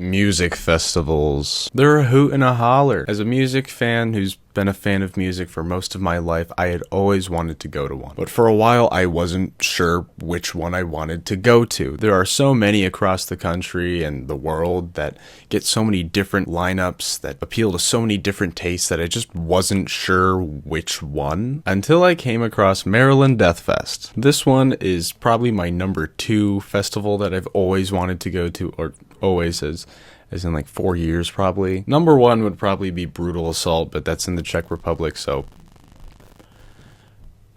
Music festivals. They're a hoot and a holler. As a music fan who's been a fan of music for most of my life, I had always wanted to go to one. But for a while, I wasn't sure which one I wanted to go to. There are so many across the country and the world that get so many different lineups that appeal to so many different tastes that I just wasn't sure which one until I came across Maryland Deathfest. This one is probably my number 2 festival that I've always wanted to go to, or always as in like 4 years probably. Number 1 would probably be Brutal Assault, but that's in the Czech Republic, so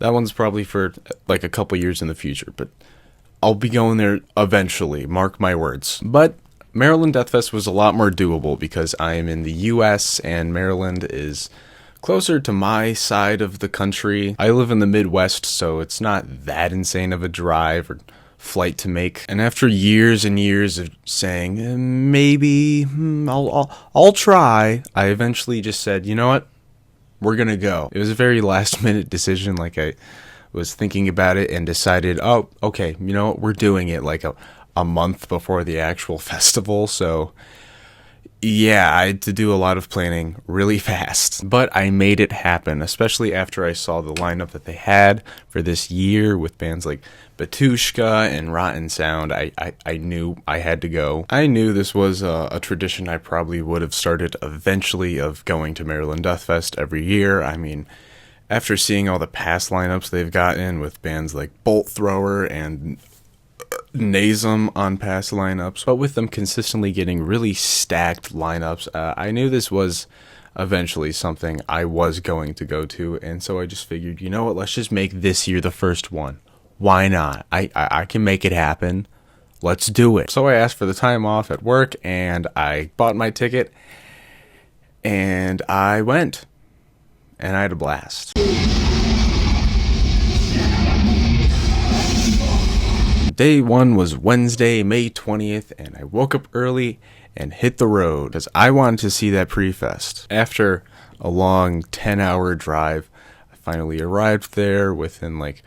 that one's probably for like a couple years in the future, but I'll be going there eventually, mark my words. But Maryland Deathfest was a lot more doable because I am in the US and Maryland is closer to my side of the country. I live in the Midwest, so it's not that insane of a drive or flight to make. And after years and years of saying maybe I'll try, I eventually just said, you know what, we're gonna go. It was a very last minute decision. Like, I was thinking about it and decided, oh, okay, you know what, we're doing it like a month before the actual festival. So yeah, I had to do a lot of planning really fast, but I made it happen, especially after I saw the lineup that they had for this year with bands like Batushka and Rotten Sound. I knew I had to go. I knew this was a tradition I probably would have started eventually of going to Maryland Deathfest every year. I mean, after seeing all the past lineups they've gotten with bands like Bolt Thrower and Nazem on past lineups, but with them consistently getting really stacked lineups, I knew this was eventually something I was going to go to, and so I just figured, you know what, let's just make this year the first one. Why not? I can make it happen. Let's do it. So I asked for the time off at work, and I bought my ticket, and I went, and I had a blast. Day 1 was Wednesday, May 20th, and I woke up early and hit the road because I wanted to see that pre-fest. After a long 10-hour drive, I finally arrived there within like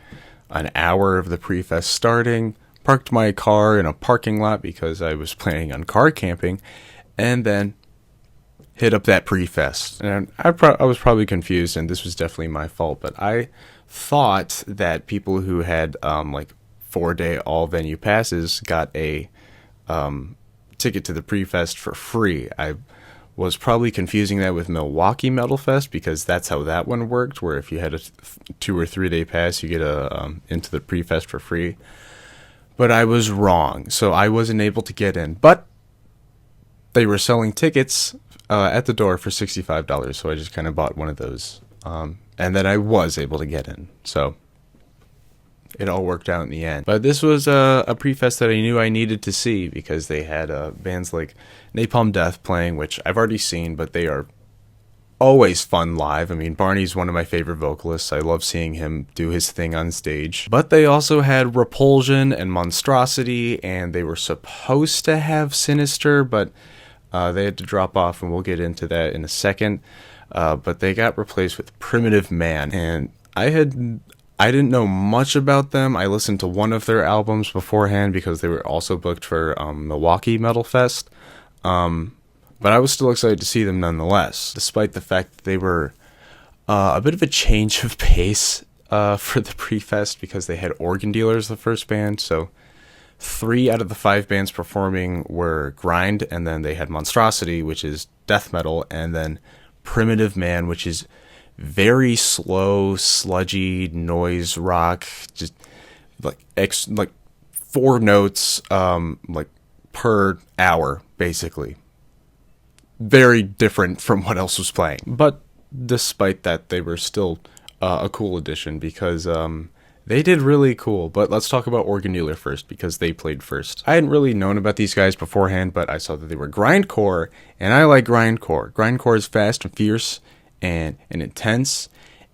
an hour of the pre-fest starting, parked my car in a parking lot because I was planning on car camping, and then hit up that pre-fest. And I was probably confused, and this was definitely my fault, but I thought that people who had like 4-day all venue passes got a ticket to the pre-fest for free. I was probably confusing that with Milwaukee Metal Fest because that's how that one worked, where if you had a 2 or 3 day pass, you get into the pre-fest for free. But I was wrong, so I wasn't able to get in. But they were selling tickets at the door for $65, so I just kind of bought one of those, and then I was able to get in. So it all worked out in the end. But this was a pre-fest that I knew I needed to see because they had bands like Napalm Death playing, which I've already seen, but they are always fun live. I mean, Barney's one of my favorite vocalists. I love seeing him do his thing on stage. But they also had Repulsion and Monstrosity, and they were supposed to have Sinister, but they had to drop off, and we'll get into that in a second. But they got replaced with Primitive Man, and I didn't know much about them. I listened to one of their albums beforehand because they were also booked for Milwaukee Metal Fest. But I was still excited to see them nonetheless, despite the fact that they were a bit of a change of pace for the pre-fest because they had Organ Dealers, the first band. So 3 out of the 5 bands performing were grind, and then they had Monstrosity, which is death metal, and then Primitive Man, which is very slow, sludgy noise rock, just like 4 notes like per hour, basically. Very different from what else was playing. But despite that, they were still a cool addition because they did really cool. But let's talk about Organ Dealer first because they played first. I hadn't really known about these guys beforehand, but I saw that they were grindcore, and I like grindcore. Grindcore is fast and fierce and intense,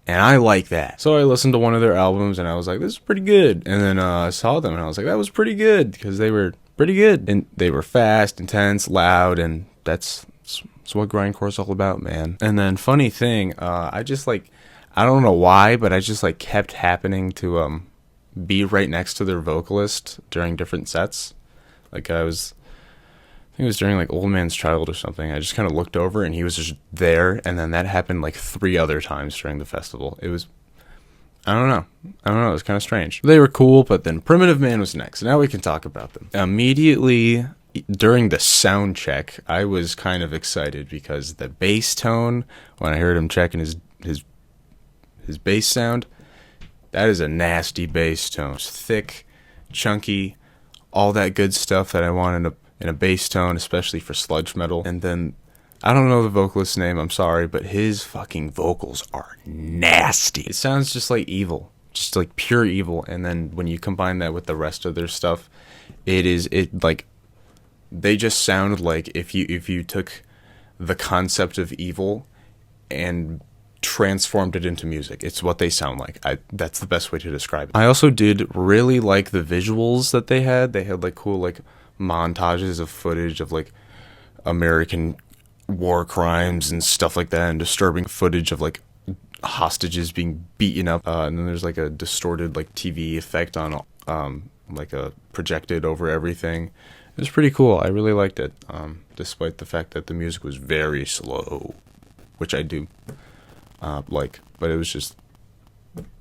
and I like that. So I listened to one of their albums, and I was like, this is pretty good. And then I saw them, and I was like, that was pretty good, because they were pretty good. And they were fast, intense, loud, and that's what grindcore is all about, man. And then funny thing, I don't know why, but I just kept happening to be right next to their vocalist during different sets. Like, I was think it was during like Old Man's Child or something. I just kind of looked over and he was just there, and then that happened like 3 other times during the festival. It was, I don't know. It was kind of strange. They were cool, but then Primitive Man was next. Now we can talk about them. Immediately during the sound check, I was kind of excited because the bass tone, when I heard him checking his bass sound, that is a nasty bass tone. It's thick, chunky, all that good stuff that I want in a bass tone, especially for sludge metal. And then, I don't know the vocalist's name, I'm sorry, but his fucking vocals are nasty. It sounds just like evil, just like pure evil. And then when you combine that with the rest of their stuff, they just sound like if you took the concept of evil and transformed it into music. It's what they sound like. That's the best way to describe it. I also did really like the visuals that they had. They had like cool like montages of footage of like American war crimes and stuff like that, and disturbing footage of like hostages being beaten up. And then there's like a distorted like TV effect on like a projected over everything. It was pretty cool. I really liked it, despite the fact that the music was very slow, which I do but it was just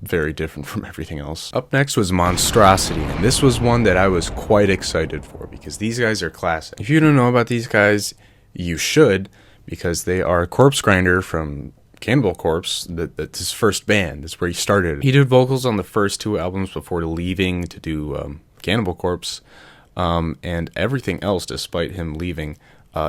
very different from everything else. Up next was Monstrosity, and this was one that I was quite excited for because these guys are classic. If you don't know about these guys, you should, because they are Corpse Grinder from Cannibal Corpse. That's his first band. That's where he started. He did vocals on the first 2 albums before leaving to do Cannibal Corpse, and everything else, despite him leaving,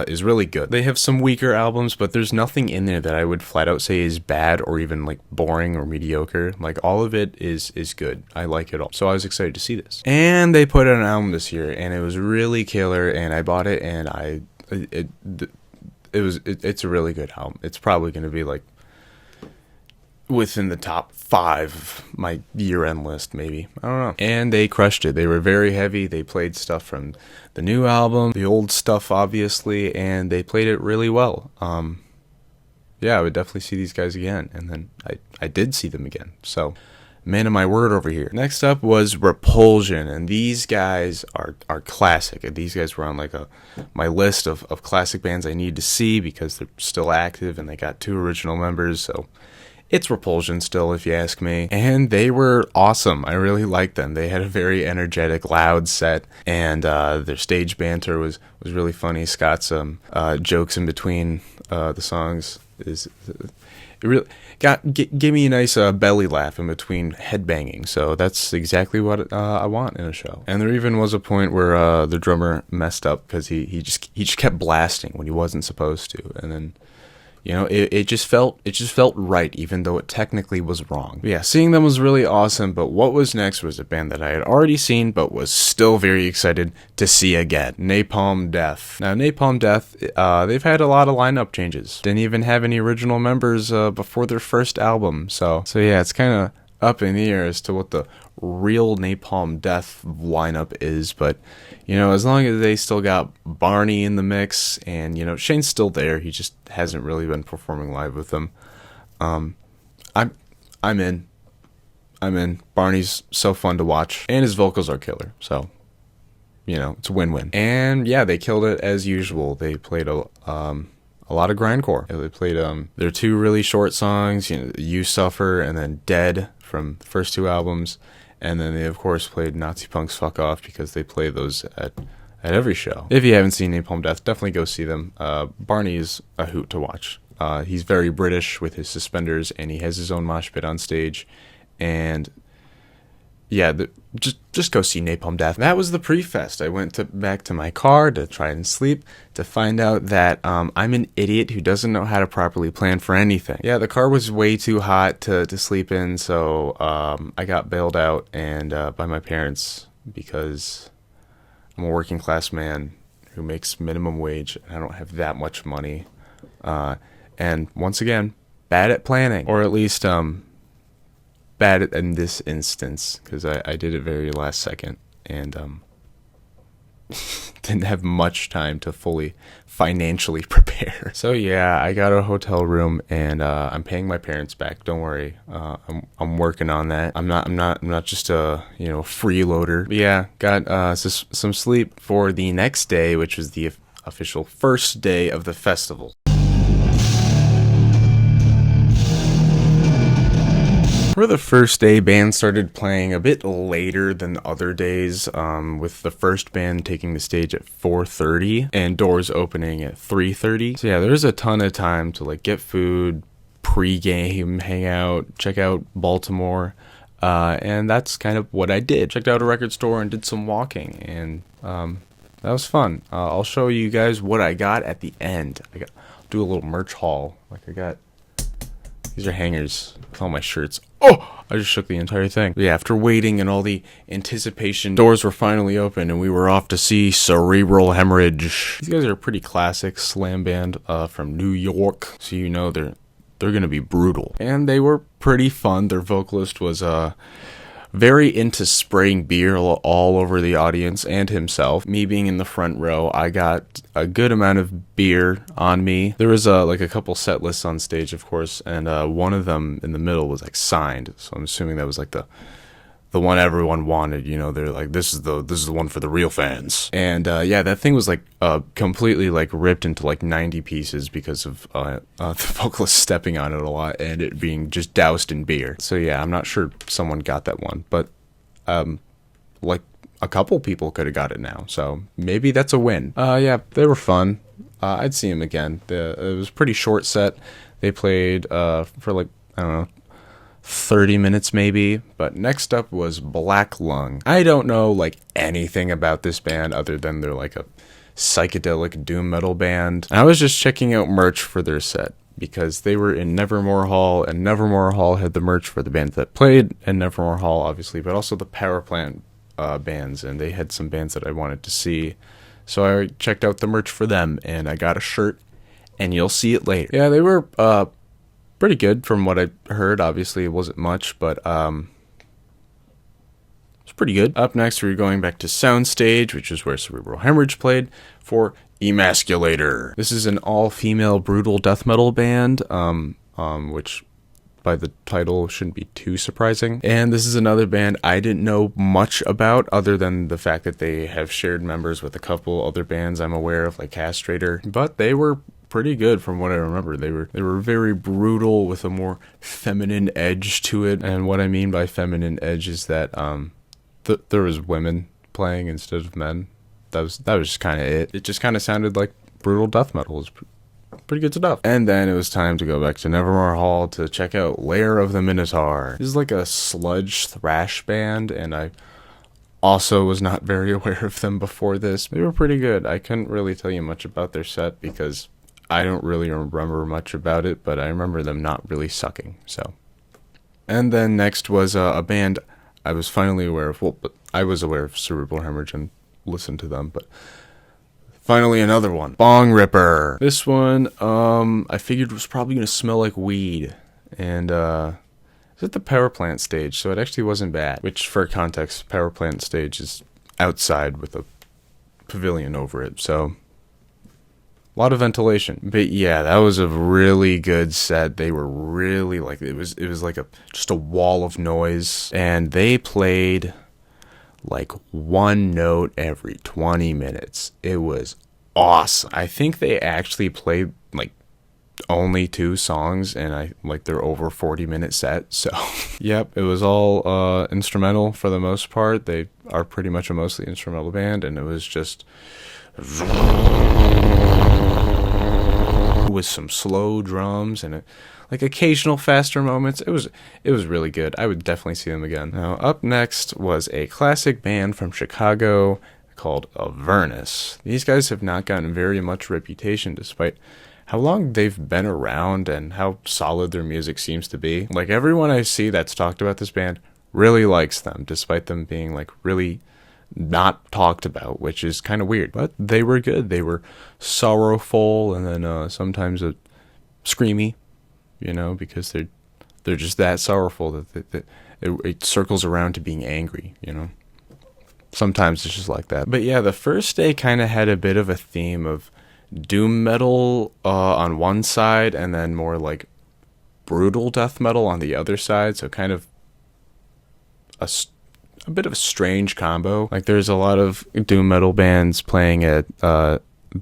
is really good. They have some weaker albums, but there's nothing in there that I would flat out say is bad or even like boring or mediocre. Like all of it is good. I like it all. So I was excited to see this. And they put out an album this year, and it was really killer, and I bought it, and it's a really good album. It's probably going to be like within the top 5 of my year-end list, maybe. I don't know. And they crushed it. They were very heavy. They played stuff from the new album, the old stuff, obviously, and they played it really well. Yeah, I would definitely see these guys again. And then I did see them again. So, man of my word over here. Next up was Repulsion, and these guys are classic. These guys were on like my list of classic bands I need to see because they're still active, and they got 2 original members, so it's Repulsion still, if you ask me. And they were awesome. I really liked them. They had a very energetic, loud set, and their stage banter was really funny. Scott's jokes in between the songs it really gave me a nice belly laugh in between headbanging. So that's exactly what I want in a show. And there even was a point where the drummer messed up because he just kept blasting when he wasn't supposed to, and then, you know, it just felt right, even though it technically was wrong. But yeah, seeing them was really awesome, but what was next was a band that I had already seen, but was still very excited to see again. Napalm Death. Now, Napalm Death, they've had a lot of lineup changes. Didn't even have any original members before their first album, so yeah, it's kind of up in the air as to what the real Napalm Death lineup is, but you know, as long as they still got Barney in the mix, and you know, Shane's still there, he just hasn't really been performing live with them. I'm in. Barney's so fun to watch, and his vocals are killer, so you know, it's a win-win. And yeah, they killed it as usual. They played a lot of grindcore. They played their 2 really short songs, you know, You Suffer and then Dead from the first 2 albums. And then they, of course, played Nazi Punk's Fuck Off because they play those at every show. If you haven't seen Napalm Death, definitely go see them. Barney is a hoot to watch. He's very British with his suspenders, and he has his own mosh pit on stage. And yeah, just go see Napalm Death. That was the pre-fest. I went back to my car to try and sleep to find out that I'm an idiot who doesn't know how to properly plan for anything. Yeah, the car was way too hot to sleep in, so I got bailed out and by my parents because I'm a working class man who makes minimum wage, and I don't have that much money. And once again, bad at planning, or at least bad in this instance, because I did it very last second and didn't have much time to fully financially prepare. So yeah, I got a hotel room, and I'm paying my parents back. Don't worry, I'm working on that. I'm not just a freeloader. But yeah, got some sleep for the next day, which was the official first day of the festival. For the first day, bands started playing a bit later than other days, with the first band taking the stage at 4:30 and doors opening at 3:30. So yeah, there's a ton of time to like get food, pre-game, hang out, check out Baltimore, and that's kind of what I did. Checked out a record store and did some walking, and that was fun. I'll show you guys what I got at the end. I'll do a little merch haul. These are hangers with all my shirts. Oh, I just shook the entire thing. But yeah, after waiting and all the anticipation, doors were finally open and we were off to see Cerebral Hemorrhage. These guys are a pretty classic slam band from New York, so you know they're gonna be brutal. And they were pretty fun. Their vocalist was very into spraying beer all over the audience and himself. Me being in the front row, I got a good amount of beer on me. There was like a couple set lists on stage, of course, and one of them in the middle was like signed. So I'm assuming that was like the one everyone wanted. You know, they're like, this is the one for the real fans. And yeah, that thing was like completely like ripped into like 90 pieces because of the vocalist stepping on it a lot and it being just doused in beer. So yeah, I'm not sure someone got that one, but like a couple people could have got it now. So maybe that's a win. Yeah, they were fun. I'd see them again. It was a pretty short set. They played for like, I don't know, 30 minutes maybe. But next up was Black Lung. I don't know like anything about this band other than they're like a psychedelic doom metal band. I was just checking out merch for their set because they were in Nevermore Hall, and Nevermore Hall had the merch for the bands that played in Nevermore Hall, obviously, but also the Power Plant bands, and they had some bands that I wanted to see. So I checked out the merch for them, and I got a shirt, and you'll see it later. Yeah, they were pretty good from what I heard. Obviously, it wasn't much, but it's pretty good. Up next, we were going back to Soundstage, which is where Cerebral Hemorrhage played, for Emasculator. This is an all-female brutal death metal band, which by the title shouldn't be too surprising. And this is another band I didn't know much about other than the fact that they have shared members with a couple other bands I'm aware of, like Castrator. But they were pretty good from what I remember. They were very brutal with a more feminine edge to it. And what I mean by feminine edge is that there was women playing instead of men. That was just kind of it. It just kind of sounded like brutal death metal. It was pretty good stuff. And then it was time to go back to Nevermore Hall to check out Lair of the Minotaur. This is like a sludge thrash band, and I also was not very aware of them before this. They were pretty good. I couldn't really tell you much about their set because I don't really remember much about it, but I remember them not really sucking. So, and then next was a band I was finally aware of. Well, but I was aware of Cerebral Hemorrhage and listened to them, but finally another one, Bong Ripper. This one, I figured was probably gonna smell like weed, and it's at the Power Plant stage, so it actually wasn't bad. Which, for context, Power Plant stage is outside with a pavilion over it, so a lot of ventilation. But yeah, that was a really good set. They were really like, it was like just a wall of noise, and they played like one note every 20 minutes. It was awesome. I think they actually played like only 2 songs, and they're over 40-minute set. So yep, it was all instrumental for the most part. They are pretty much a mostly instrumental band, and it was just with some slow drums and like occasional faster moments. It was really good. I would definitely see them again. Now, up next was a classic band from Chicago called Avernus. These guys have not gotten very much reputation despite how long they've been around and how solid their music seems to be. Like, everyone I see that's talked about this band really likes them, despite them being like really not talked about, which is kind of weird. But they were good. They were sorrowful, and then sometimes screamy, you know, because they're just that sorrowful that it circles around to being angry, you know. Sometimes it's just like that. But yeah, the first day kind of had a bit of a theme of doom metal on one side, and then more like brutal death metal on the other side. So kind of a bit of a strange combo. Like, there's a lot of doom metal bands playing at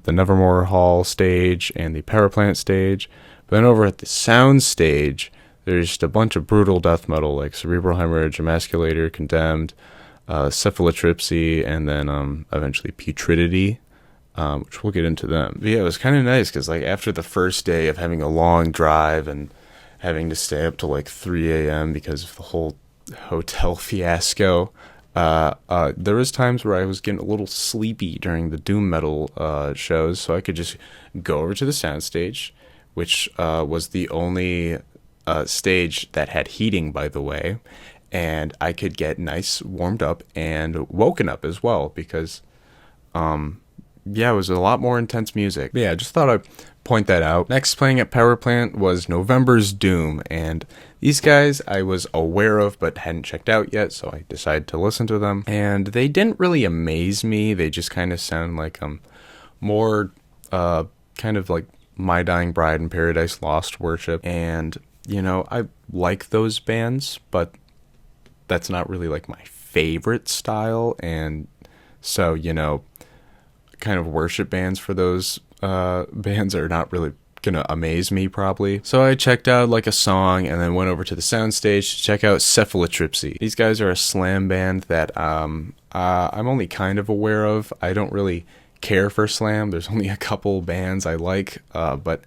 the Nevermore Hall stage and the Power Plant stage. But then over at the sound stage, there's just a bunch of brutal death metal like Cerebral Hemorrhage, Emasculator, Condemned, Cephalotripsy, and then eventually Putridity, which we'll get into them. But yeah, it was kind of nice because like after the first day of having a long drive and having to stay up till like 3 a.m. because of the whole hotel fiasco, there was times where I was getting a little sleepy during the doom metal shows, so I could just go over to the soundstage, which was the only stage that had heating, by the way, and I could get nice warmed up and woken up as well because, yeah, it was a lot more intense music. But yeah, I just thought I'd point that out. Next playing at Power Plant was November's Doom, and these guys I was aware of but hadn't checked out yet, so I decided to listen to them. And they didn't really amaze me. They just kind of sound like more kind of like My Dying Bride and Paradise Lost worship. And, you know, I like those bands, but that's not really like my favorite style. And so, you know, kind of worship bands for those bands are not really gonna amaze me probably. So I checked out like a song and then went over to the soundstage to check out Cephalotripsy. These guys are a slam band that I'm only kind of aware of. I don't really care for slam. There's only a couple bands I like, but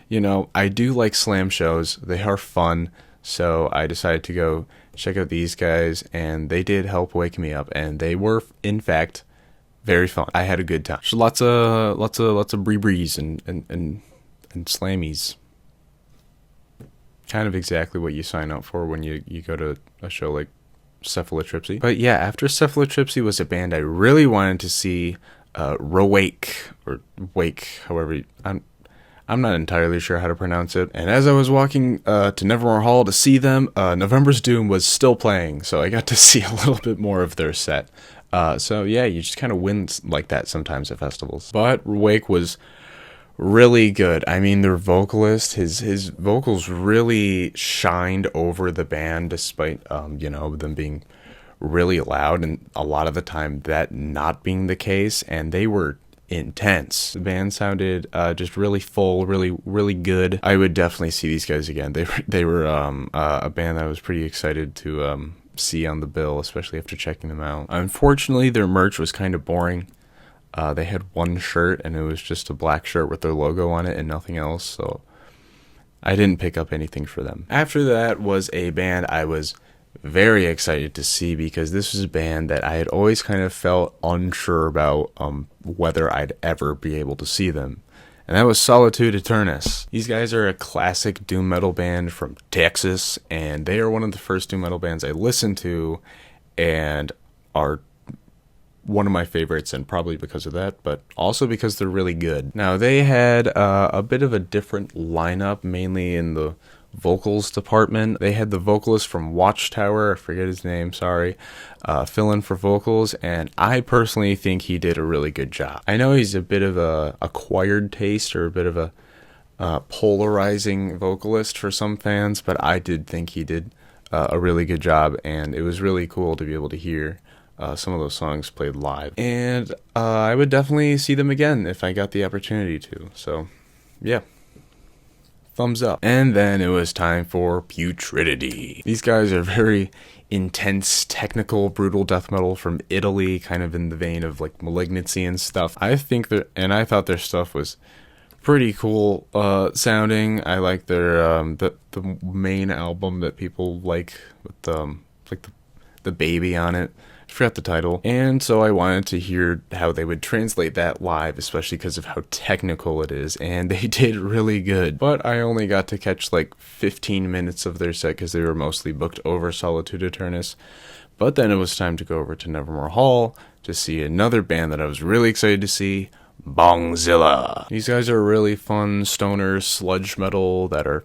you know, I do like slam shows. They are fun, so I decided to go check out these guys, and they did help wake me up, and they were in fact very fun. I had a good time. Just lots of bree-brees and slammies. Kind of exactly what you sign up for when you go to a show like Cephalotripsy. But yeah, after Cephalotripsy was a band I really wanted to see, Rowake, or Wake, however I'm not entirely sure how to pronounce it. And as I was walking to Nevermore Hall to see them, November's Doom was still playing, so I got to see a little bit more of their set. So yeah, you just kind of win like that sometimes at festivals. But Wake was really good. I mean, their vocalist, his vocals really shined over the band, despite you know, them being really loud, and a lot of the time that not being the case. And they were intense. The band sounded just really full, really good. I would definitely see these guys again. They were a band that I was pretty excited to see on the bill, especially after checking them out. Unfortunately, their merch was kind of boring. They had one shirt, and it was just a black shirt with their logo on it and nothing else, so I didn't pick up anything for them. After that was a band I was very excited to see, because this was a band that I had always kind of felt unsure about whether I'd ever be able to see them. And that was Solitude Aeternus. These guys are a classic doom metal band from Texas, and they are one of the first doom metal bands I listened to, and are one of my favorites, and probably because of that, but also because they're really good. Now, they had a bit of a different lineup, mainly in the vocals department. They had the vocalist from Watchtower, I forget his name, sorry, fill in for vocals, and I personally think he did a really good job. I know he's a bit of a acquired taste, or a bit of a polarizing vocalist for some fans, but I did think he did a really good job, and it was really cool to be able to hear some of those songs played live. And I would definitely see them again if I got the opportunity to. So, yeah. Thumbs up. And then it was time for Putridity. These guys are very intense, technical, brutal death metal from Italy, kind of in the vein of like Malignancy and stuff. I thought their stuff was pretty cool sounding. I like their the main album that people like, with the baby on it. I forgot the title. And so I wanted to hear how they would translate that live, especially because of how technical it is, and they did really good. But I only got to catch like 15 minutes of their set because they were mostly booked over Solitude Aeternus. But then it was time to go over to Nevermore Hall to see another band that I was really excited to see, Bongzilla. These guys are really fun stoner sludge metal that are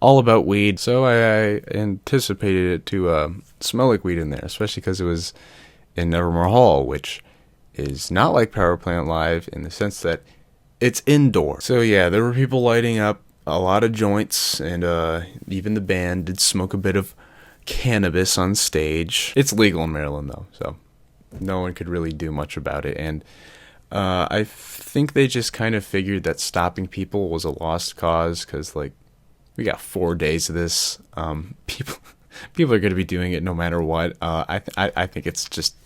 all about weed, so I anticipated it to smell like weed in there, especially because it was in Nevermore Hall, which is not like Power Plant Live in the sense that it's indoor. So yeah, there were people lighting up a lot of joints, and even the band did smoke a bit of cannabis on stage. It's legal in Maryland though, so no one could really do much about it. And I think they just kind of figured that stopping people was a lost cause, because like we got 4 days of this. People are going to be doing it no matter what. I think it's just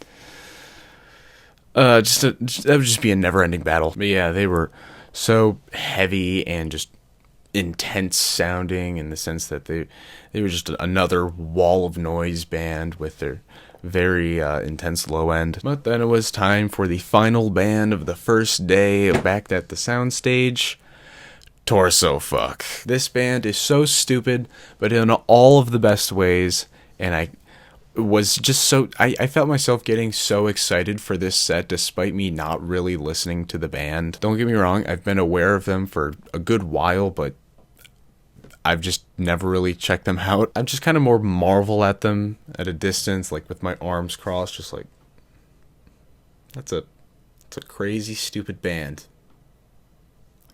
that would just be a never-ending battle. But yeah, they were so heavy and just intense sounding, in the sense that they were just another wall of noise band with their very intense low end. But then it was time for the final band of the first day back at the soundstage. Torso Fuck. This band is so stupid, but in all of the best ways, and I felt myself getting so excited for this set despite me not really listening to the band. Don't get me wrong, I've been aware of them for a good while, but I've just never really checked them out. I'm just kind of more marvel at them at a distance, like with my arms crossed, just like, it's a crazy, stupid band.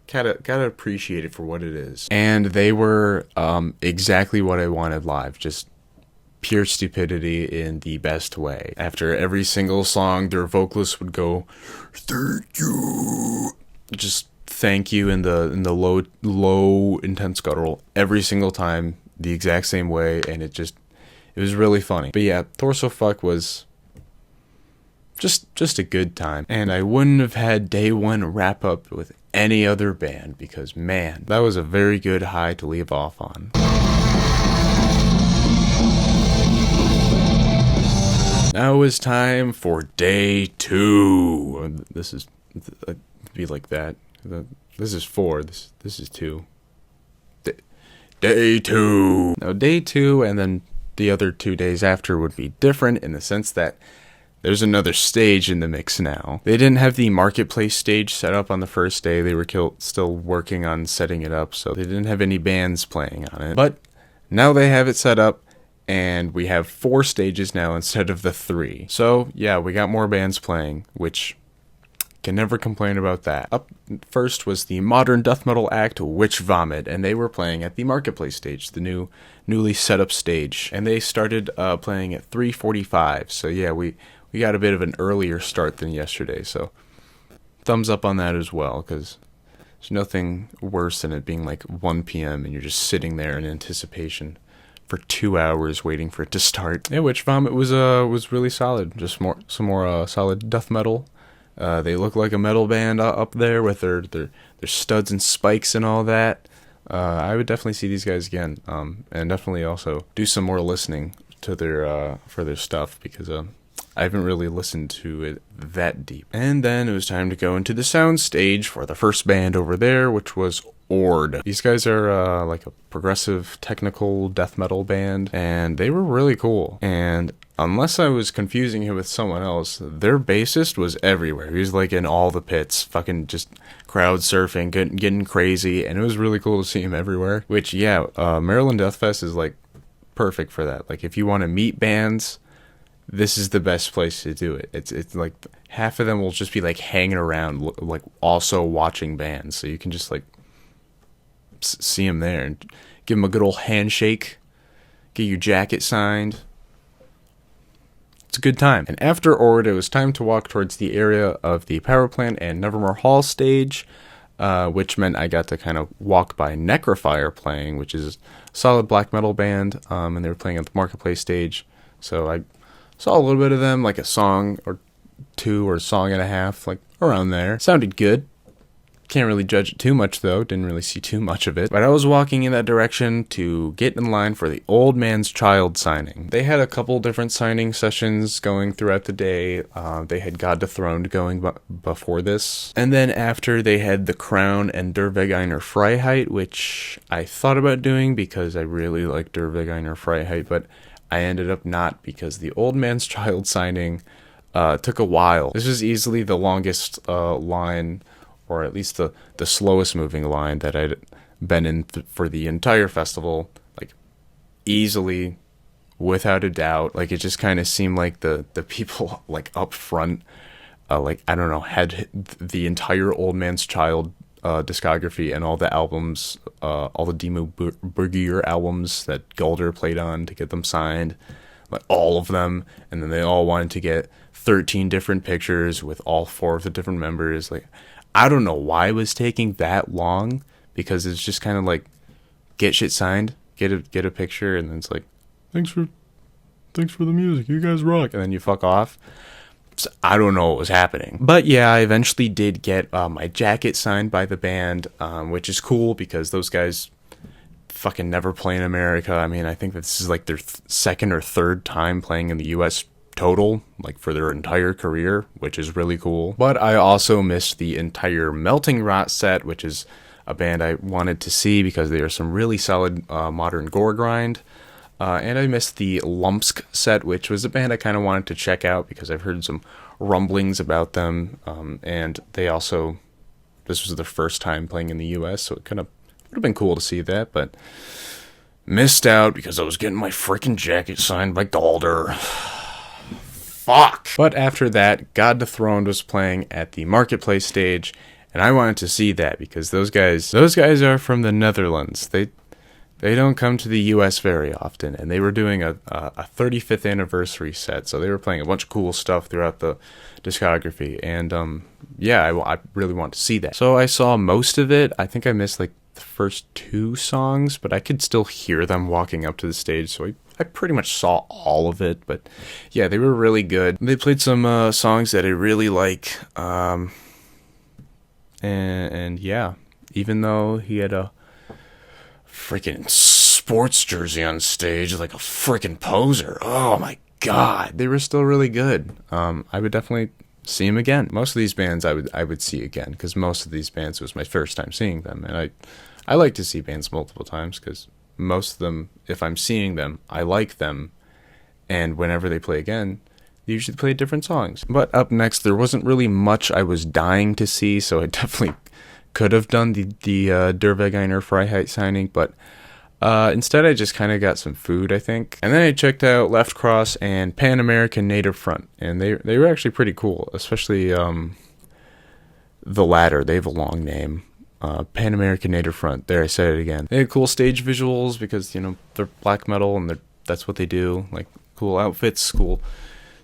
Gotta appreciate it for what it is. And they were exactly what I wanted live, just pure stupidity in the best way. After every single song, their vocalist would go, "Thank you," just thank you in the low intense guttural every single time, the exact same way, and it was really funny. But yeah, Torso Fuck was just a good time, and I wouldn't have had day one wrap up with any other band, because man, that was a very good high to leave off on. Now it was time for day 2. This is be like that. This is 4. This is 2. Day 2. Now day 2 and then the other 2 days after would be different, in the sense that there's another stage in the mix now. They didn't have the marketplace stage set up on the first day. They were still working on setting it up, so they didn't have any bands playing on it. But now they have it set up, and we have 4 stages now instead of the 3. So yeah, we got more bands playing, which can never complain about that. Up first was the modern death metal act Witch Vomit, and they were playing at the marketplace stage, the newly set up stage. And they started playing at 3:45. So yeah, we got a bit of an earlier start than yesterday, so thumbs up on that as well, because there's nothing worse than it being like 1 p.m. and you're just sitting there in anticipation for 2 hours waiting for it to start. Yeah, Witch Vomit was really solid. Just some more solid death metal. They look like a metal band up there with their studs and spikes and all that. I would definitely see these guys again, and definitely also do some more listening to for their stuff, because I haven't really listened to it that deep. And then it was time to go into the sound stage for the first band over there, which was Ord. These guys are like a progressive technical death metal band, and they were really cool. And unless I was confusing him with someone else, their bassist was everywhere. He was like in all the pits, fucking just crowd surfing, getting crazy, and it was really cool to see him everywhere. Which, yeah, Maryland Deathfest is like perfect for that. Like, if you want to meet bands, this is the best place to do it. It's like half of them will just be like hanging around, like also watching bands, so you can just like see them there and give them a good old handshake, get your jacket signed. It's a good time. And after Ord, it was time to walk towards the area of the power plant and Nevermore Hall stage, which meant I got to kind of walk by Necrofire playing, which is a solid black metal band, and they were playing at the marketplace stage. So I saw a little bit of them, like a song or 2 or a song and a half, like around there. Sounded good. Can't really judge it too much, though. Didn't really see too much of it. But I was walking in that direction to get in line for the Old Man's Child signing. They had a couple different signing sessions going throughout the day. They had God Dethroned going before this. And then after, they had the Crown and Der Vegeiner Freiheit, which I thought about doing because I really like Der Vegeiner Freiheit, but I ended up not, because the Old Man's Child signing took a while. This was easily the longest line, or at least the slowest moving line that I'd been in for the entire festival, like easily, without a doubt. Like, it just kind of seemed like the people like up front, like, I don't know, had the entire Old Man's Child discography and all the albums, all the Dimmu Borgir albums that Gulder played on to get them signed. like all of them, and then they all wanted to get 13 different pictures with all 4 of the different members. Like, I don't know why it was taking that long, because it's just kind of like, get shit signed, get a picture, and then it's like, thanks for the music, you guys rock, and then you fuck off. So I don't know what was happening. But yeah, I eventually did get my jacket signed by the band, which is cool because those guys fucking never play in America. I mean, I think this is like their second or third time playing in the US total, like for their entire career, which is really cool. But I also missed the entire Melting Rot set, which is a band I wanted to see because they are some really solid modern gore grind. And I missed the Lumpsk set, which was a band I kind of wanted to check out because I've heard some rumblings about them. And they also, this was their first time playing in the US, so it kind of would have been cool to see that, but missed out because I was getting my freaking jacket signed by Galder. Fuck. But after that, God Dethroned was playing at the Marketplace stage, and I wanted to see that because those guys are from the Netherlands. They don't come to the US very often, and they were doing a 35th anniversary set, so they were playing a bunch of cool stuff throughout the discography, and yeah, I really want to see that. So I saw most of it. I think I missed like the first 2 songs, but I could still hear them walking up to the stage, so I pretty much saw all of it. But yeah, they were really good. They played some songs that I really like, and yeah, even though he had a freaking sports jersey on stage like a freaking poser, oh my god, they were still really good. I would definitely see him again. Most of these bands I would see again, because most of these bands was my first time seeing them, and I like to see bands multiple times because most of them, if I'm seeing them, I like them, and whenever they play again, they usually play different songs. But up next, there wasn't really much I was dying to see, so I definitely could have done the Der Weg einer Freiheit signing, but instead I just kind of got some food, I think. And then I checked out Left Cross and Pan American Native Front, and they were actually pretty cool, especially the latter. They have a long name. Pan American Native Front. There, I said it again. They had cool stage visuals because, you know, they're black metal and that's what they do. Like, cool outfits, cool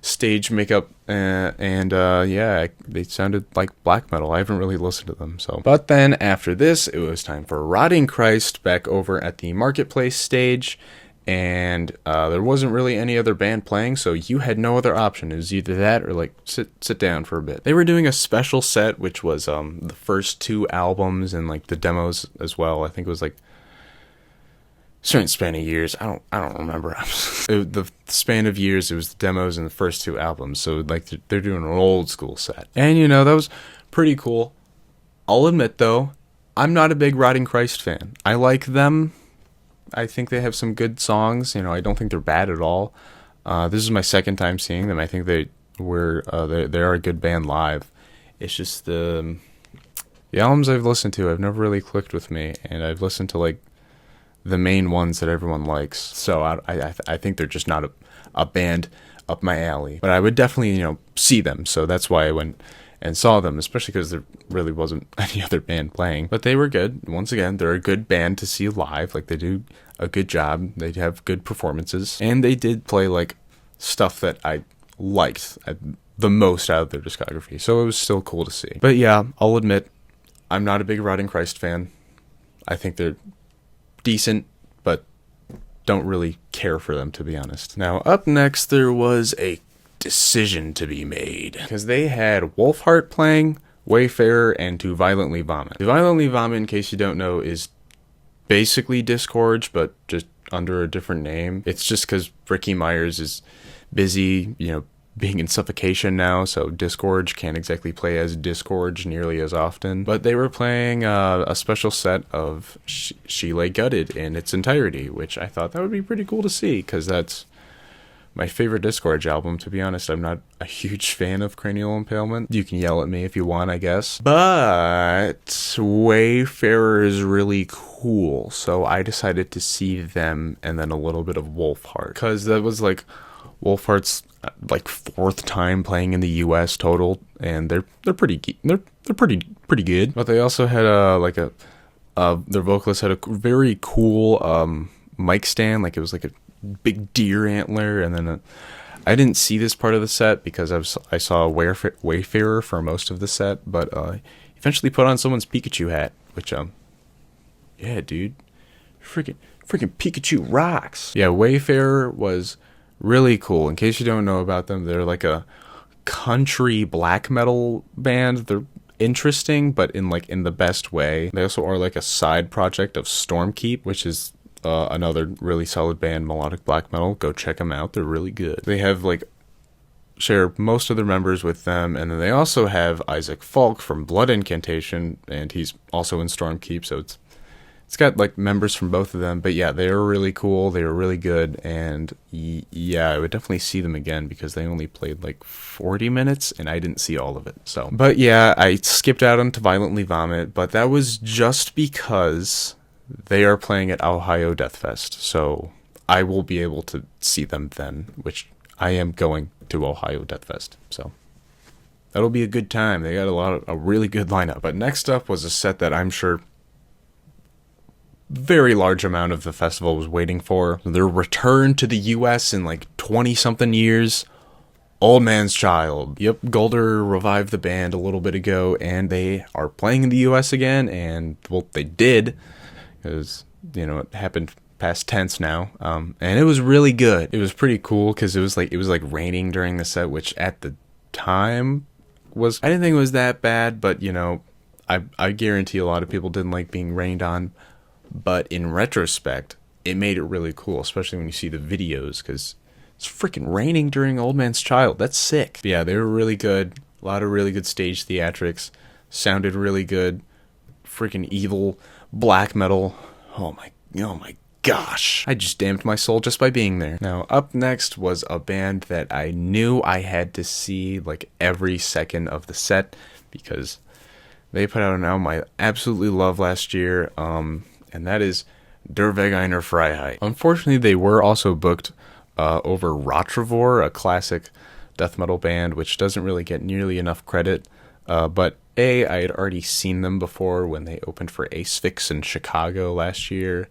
stage makeup, and yeah, they sounded like black metal. I haven't really listened to them, so. But then after this, it was time for Rotting Christ back over at the Marketplace stage, and there wasn't really any other band playing, so you had no other option. It was either that or like sit down for a bit. They were doing a special set, which was the first 2 albums and like the demos as well. I think it was like certain span of years. I don't remember. The span of years, it was the demos and the first 2 albums. So like they're doing an old school set, and you know, that was pretty cool. I'll admit though, I'm not a big Rotting Christ fan. I like them. I think they have some good songs. You know, I don't think they're bad at all. This is my second time seeing them. I think they are a good band live. It's just the albums I've listened to have never really clicked with me, and I've listened to like the main ones that everyone likes. So I think they're just not a band up my alley. But I would definitely, you know, see them. So that's why I went and saw them, especially because there really wasn't any other band playing. But they were good. Once again, they're a good band to see live. Like, they do a good job. They have good performances. And they did play like stuff that I liked the most out of their discography. So it was still cool to see. But yeah, I'll admit, I'm not a big Rotting Christ fan. I think they're decent, but don't really care for them, to be honest. Now, up next, there was a decision to be made, because they had Wolfheart playing, Wayfarer, and To Violently Vomit. To Violently Vomit, in case you don't know, is basically Disgorge, but just under a different name. It's just because Ricky Myers is busy, you know, being in Suffocation now, so Disgorge can't exactly play as Disgorge nearly as often. But they were playing a special set of She Lay Gutted in its entirety, which I thought that would be pretty cool to see, because that's my favorite Disgorge album. To be honest, I'm not a huge fan of Cranial Impalement. You can yell at me if you want, I guess. But Wayfarer is really cool, so I decided to see them and then a little bit of Wolfheart, because that was like Wolfheart's like 4th time playing in the US total, and they're pretty good. But they also had their vocalist had a very cool mic stand. Like, it was like big deer antler, and then I didn't see this part of the set because I saw a Wayfarer for most of the set, but eventually put on someone's Pikachu hat, which yeah, dude, freaking Pikachu rocks. Yeah, Wayfarer was really cool. In case you don't know about them, they're like a country black metal band. They're interesting, but in the best way. They also are like a side project of Stormkeep, which is another really solid band, melodic black metal. Go check them out. They're really good. They have share most of their members with them, and then they also have Isaac Falk from Blood Incantation, and he's also in Stormkeep, so it's got members from both of them. But yeah, they were really cool. They were really good, and yeah, I would definitely see them again because they only played 40 minutes, and I didn't see all of it. So, but yeah, I skipped out onto Violently Vomit, but that was just because they are playing at Ohio Deathfest, so I will be able to see them then, which I am going to Ohio Deathfest, so that'll be a good time. They got a really good lineup. But next up was a set that I'm sure very large amount of the festival was waiting for. Their return to the US in 20-something years. Old Man's Child. Yep, Golder revived the band a little bit ago, and they are playing in the US again, and well, they did, because, it happened past tense now, and it was really good. It was pretty cool, because it was raining during the set, which at the time I didn't think it was that bad, but, I guarantee a lot of people didn't like being rained on. But in retrospect, it made it really cool, especially when you see the videos, because it's freaking raining during Old Man's Child. That's sick. But yeah, they were really good. A lot of really good stage theatrics. Sounded really good. Freaking evil black metal. Oh my gosh. I just damned my soul just by being there. Now, up next was a band that I knew I had to see every second of the set, because they put out an album I absolutely loved last year. And that is Der Weg einer Freiheit. Unfortunately, they were also booked over Rotravor, a classic death metal band, which doesn't really get nearly enough credit. But I had already seen them before when they opened for Asphyx in Chicago last year.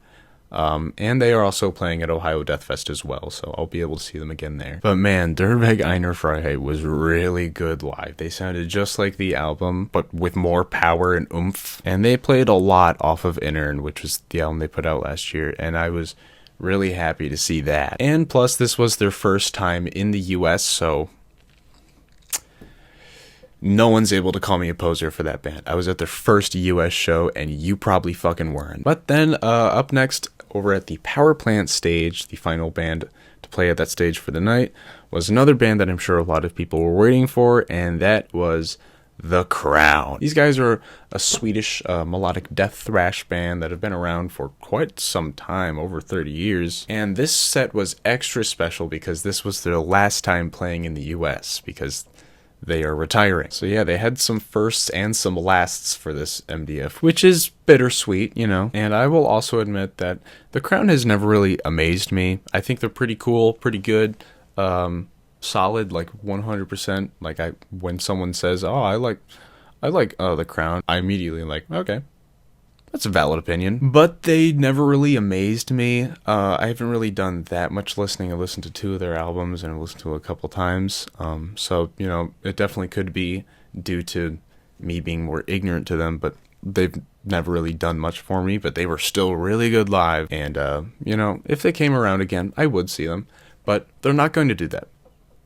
And they are also playing at Ohio Deathfest as well, so I'll be able to see them again there. But man, Der Weg einer Freiheit was really good live. They sounded just like the album, but with more power and oomph. And they played a lot off of Innern, which was the album they put out last year, and I was really happy to see that. And plus, this was their first time in the US, so no one's able to call me a poser for that band. I was at their first US show, and you probably fucking weren't. But then, up next, over at the Power Plant stage, the final band to play at that stage for the night, was another band that I'm sure a lot of people were waiting for, and that was The Crown. These guys are a Swedish melodic death thrash band that have been around for quite some time, over 30 years. And this set was extra special because this was their last time playing in the US, because they are retiring. So yeah, they had some firsts and some lasts for this MDF, which is bittersweet, And I will also admit that The Crown has never really amazed me. I think they're pretty cool, pretty good, solid, 100%. When someone says, "Oh, I like The Crown," I immediately okay. That's a valid opinion. But they never really amazed me. I haven't really done that much listening. I listened to 2 of their albums and I listened to a couple times. So, it definitely could be due to me being more ignorant to them, but they've never really done much for me, but they were still really good live. And, if they came around again, I would see them, but they're not going to do that,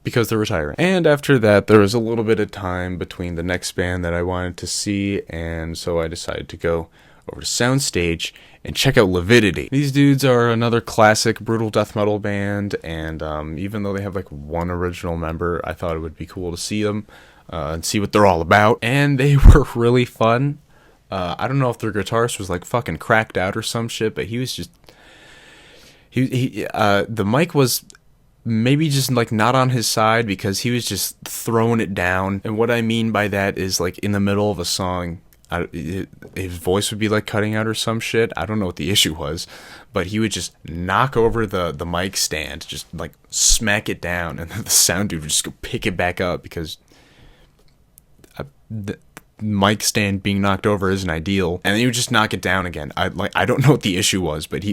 because they're retiring. And after that, there was a little bit of time between the next band that I wanted to see, and so I decided to go over to Soundstage and check out Lividity. These dudes are another classic brutal death metal band, and even though they have one original member, I thought it would be cool to see them and see what they're all about. And they were really fun. I don't know if their guitarist was fucking cracked out or some shit, but he was just the mic was maybe just not on his side, because he was just throwing it down. And what I mean by that is in the middle of a song, his voice would be cutting out or some shit. I don't know what the issue was, but he would just knock over the mic stand, just smack it down, and then the sound dude would just go pick it back up, because mic stand being knocked over isn't ideal, and then he would just knock it down again. I don't know what the issue was, but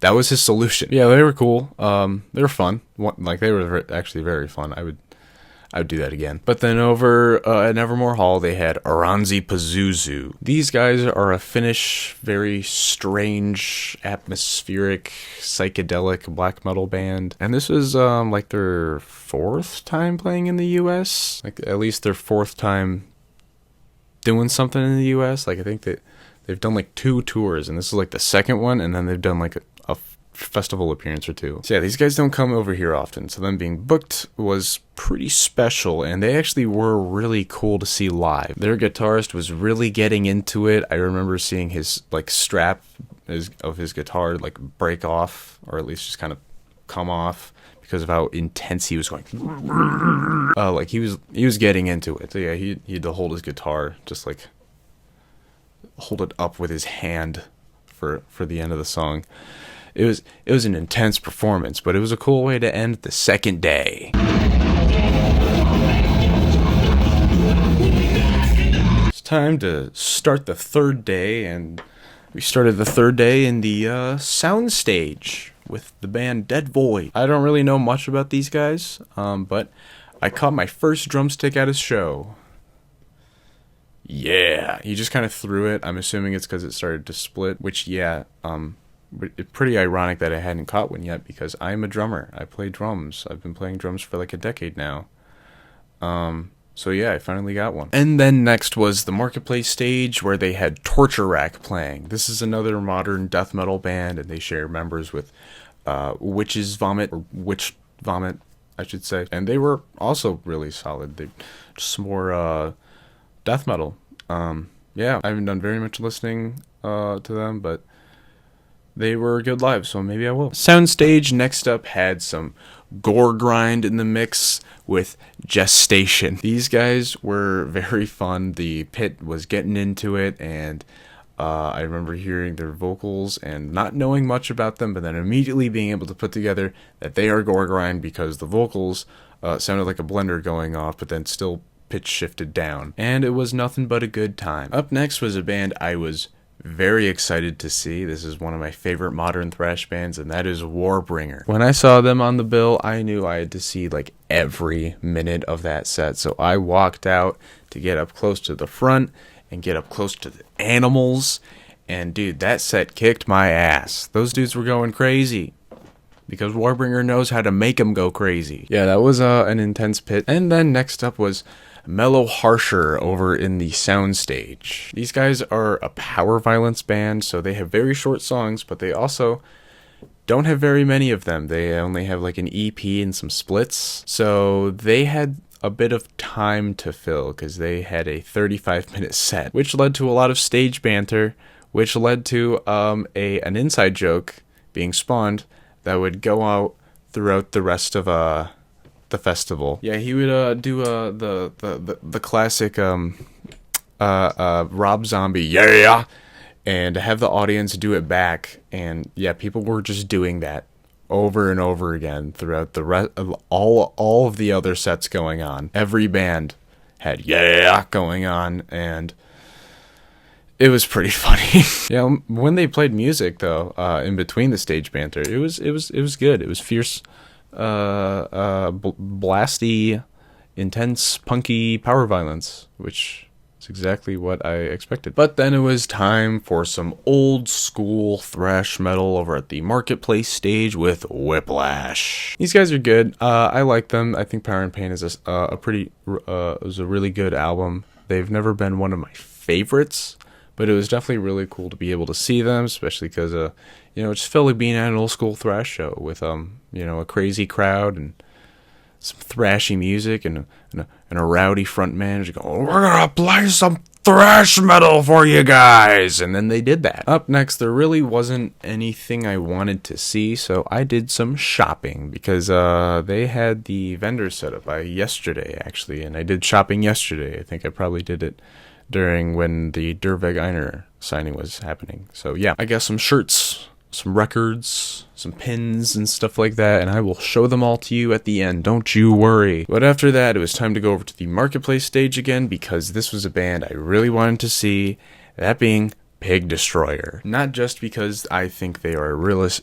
that was his solution. Yeah, they were cool. They were fun. They were actually very fun. I would do that again. But then over at Nevermore Hall, they had Aranzi Pazuzu. These guys are a Finnish, very strange, atmospheric, psychedelic black metal band. And this was like their 4th time playing in the US. Like at least their 4th time doing something in the US. Like I think that they've done like 2 tours, and this is like the 2nd one, and then they've done like a festival appearance or 2. So yeah, these guys don't come over here often, so them being booked was pretty special, and they actually were really cool to see live. Their guitarist was really getting into it. I remember seeing his like strap of his guitar like break off, or at least just kind of come off, because of how intense he was going. Like he was getting into it. So yeah, he had to hold his guitar, just like hold it up with his hand for the end of the song. It was an intense performance, but it was a cool way to end the 2nd day. It's time to start the 3rd day, and we started the 3rd day in the soundstage with the band Dead Void. I don't really know much about these guys, but I caught my first drumstick at a show. Yeah, he just kind of threw it. I'm assuming it's because it started to split, which, yeah, it's pretty ironic that I hadn't caught one yet, because I'm a drummer. I play drums. I've been playing drums for like a decade now. So yeah, I finally got one. And then next was the Marketplace stage, where they had Torture Rack playing. This is another modern death metal band, and they share members with Witch's Vomit, or Witch Vomit, I should say. And they were also really solid. They just more death metal. Yeah, I haven't done very much listening to them, but they were good live, so maybe I will. Soundstage next up had some gore grind in the mix with Gestation. These guys were very fun. The pit was getting into it, and I remember hearing their vocals and not knowing much about them, but then immediately being able to put together that they are gore grind, because the vocals sounded like a blender going off, but then still pitch shifted down. And it was nothing but a good time. Up next was a band I was very excited to see. This is one of my favorite modern thrash bands, and that is Warbringer. When I saw them on the bill, I knew I had to see like every minute of that set, so I walked out to get up close to the front and get up close to the animals, and dude, that set kicked my ass. Those dudes were going crazy, because Warbringer knows how to make them go crazy. Yeah, that was an intense pit. And then next up was Mellow Harsher over in the soundstage. These guys are a power violence band, so they have very short songs, but they also don't have very many of them. They only have like an EP and some splits. So they had a bit of time to fill, because they had a 35-minute set, which led to a lot of stage banter, which led to an inside joke being spawned that would go out throughout the rest of the festival. Yeah, he would do the classic Rob Zombie, yeah, and have the audience do it back. And yeah, people were just doing that over and over again throughout the rest of all of the other sets going on. Every band had yeah going on, and it was pretty funny. Yeah, when they played music though, in between the stage banter, it was good. It was fierce, blasty, intense, punky power violence, which is exactly what I expected. But then it was time for some old school thrash metal over at the Marketplace stage with Whiplash. These guys are good. I like them. I think Power and Pain is was a really good album. They've never been one of my favorites, but it was definitely really cool to be able to see them, especially because, it just felt like being at an old school thrash show with, a crazy crowd and some thrashy music and a rowdy front man just going, "We're gonna play some thrash metal for you guys!" And then they did that. Up next, there really wasn't anything I wanted to see, so I did some shopping, because they had the vendor set up yesterday, actually, and I did shopping yesterday. I think I probably did it during when the Derveg Einer signing was happening. So yeah, I got some shirts records, some pins and stuff like that, and I will show them all to you at the end, don't you worry. But after that, it was time to go over to the marketplace stage again, because this was a band I really wanted to see, that being Pig Destroyer. Not just because I think they are a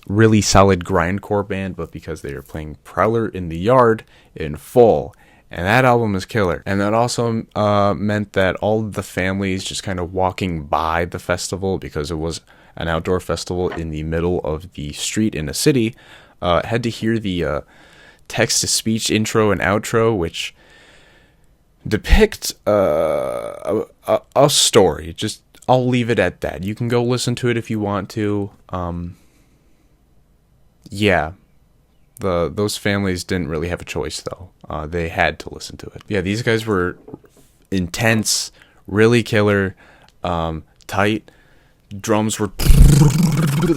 really solid grindcore band, but because they are playing Prowler in the Yard in full. And that album is killer. And that also meant that all of the families just kind of walking by the festival, because it was an outdoor festival in the middle of the street in a city, had to hear the text-to-speech intro and outro, which depict a story. Just, I'll leave it at that. You can go listen to it if you want to. Yeah. Those families didn't really have a choice, though. They had to listen to it. Yeah, these guys were intense, really killer, tight. Drums were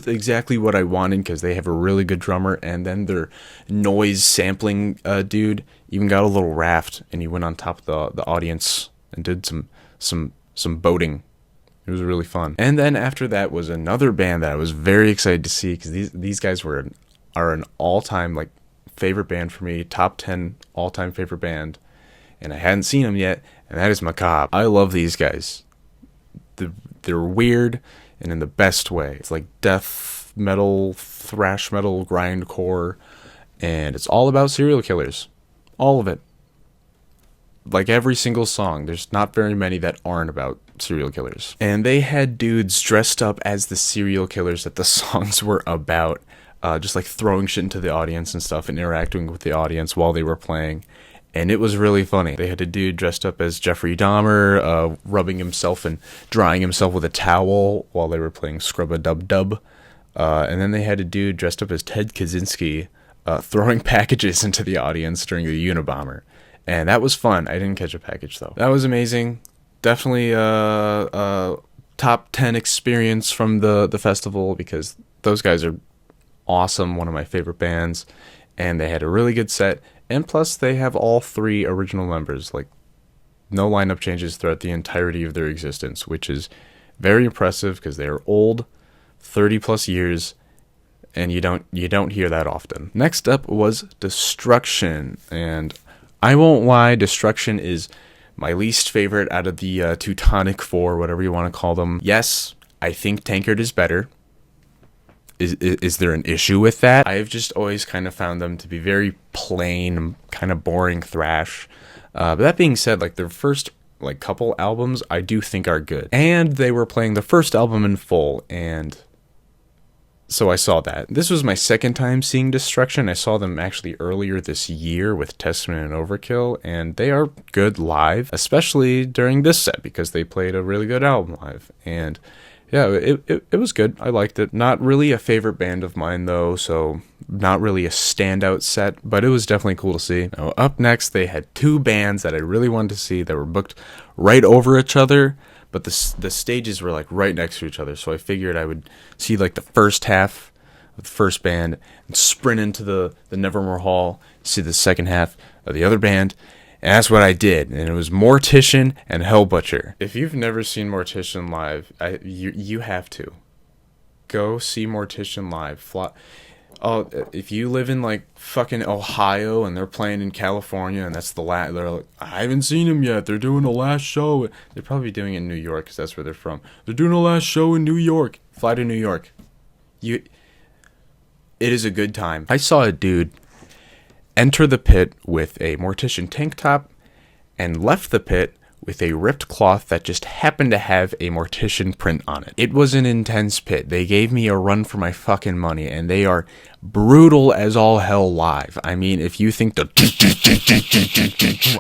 exactly what I wanted, because they have a really good drummer. And then their noise sampling dude even got a little raft, and he went on top of the audience and did some boating. It was really fun. And then after that was another band that I was very excited to see, because these guys are an all-time like favorite band for me, top 10 all-time favorite band, and I hadn't seen them yet, and that is Macabre. I love these guys. They're weird, and in the best way. It's like death metal, thrash metal, grindcore, and it's all about serial killers. All of it. Like every single song, there's not very many that aren't about serial killers. And they had dudes dressed up as the serial killers that the songs were about. Just like throwing shit into the audience and stuff and interacting with the audience while they were playing. And it was really funny. They had a dude dressed up as Jeffrey Dahmer, rubbing himself and drying himself with a towel while they were playing Scrub-a-Dub-Dub. And then they had a dude dressed up as Ted Kaczynski, throwing packages into the audience during the Unabomber. And that was fun. I didn't catch a package, though. That was amazing. Definitely a top 10 experience from the festival, because those guys are awesome, one of my favorite bands, and they had a really good set, and plus they have all three original members, like no lineup changes throughout the entirety of their existence, which is very impressive, because they are old, 30 plus years, and you don't hear that often. Next up was Destruction, and I won't lie, Destruction is my least favorite out of the Teutonic Four, whatever you want to call them. Yes, I think Tankard is better. Is there an issue with that? I've just always kind of found them to be very plain, kind of boring thrash. But that being said, like their first like couple albums, I do think are good. And they were playing the first album in full, and so I saw that. This was my second time seeing Destruction. I saw them actually earlier this year with Testament and Overkill, and they are good live, especially during this set, because they played a really good album live. And yeah, it was good. I liked it. Not really a favorite band of mine, though, so not really a standout set, but it was definitely cool to see. Now, up next, they had two bands that I really wanted to see that were booked right over each other, but the stages were like right next to each other, so I figured I would see like the first half of the first band and sprint into the Nevermore Hall, see the second half of the other band. And that's what I did, and it was Mortician and Hellbutcher. If you've never seen Mortician live, you have to. Go see Mortician live. If you live in like fucking Ohio and they're playing in California and that's the last, they're like, I haven't seen them yet. They're doing the last show. They're probably doing it in New York because that's where they're from. They're doing the last show in New York. Fly to New York. It is a good time. I saw a dude enter the pit with a Mortician tank top and left the pit with a ripped cloth that just happened to have a Mortician print on it. It was an intense pit. They gave me a run for my fucking money, and they are brutal as all hell live. I mean, if you think the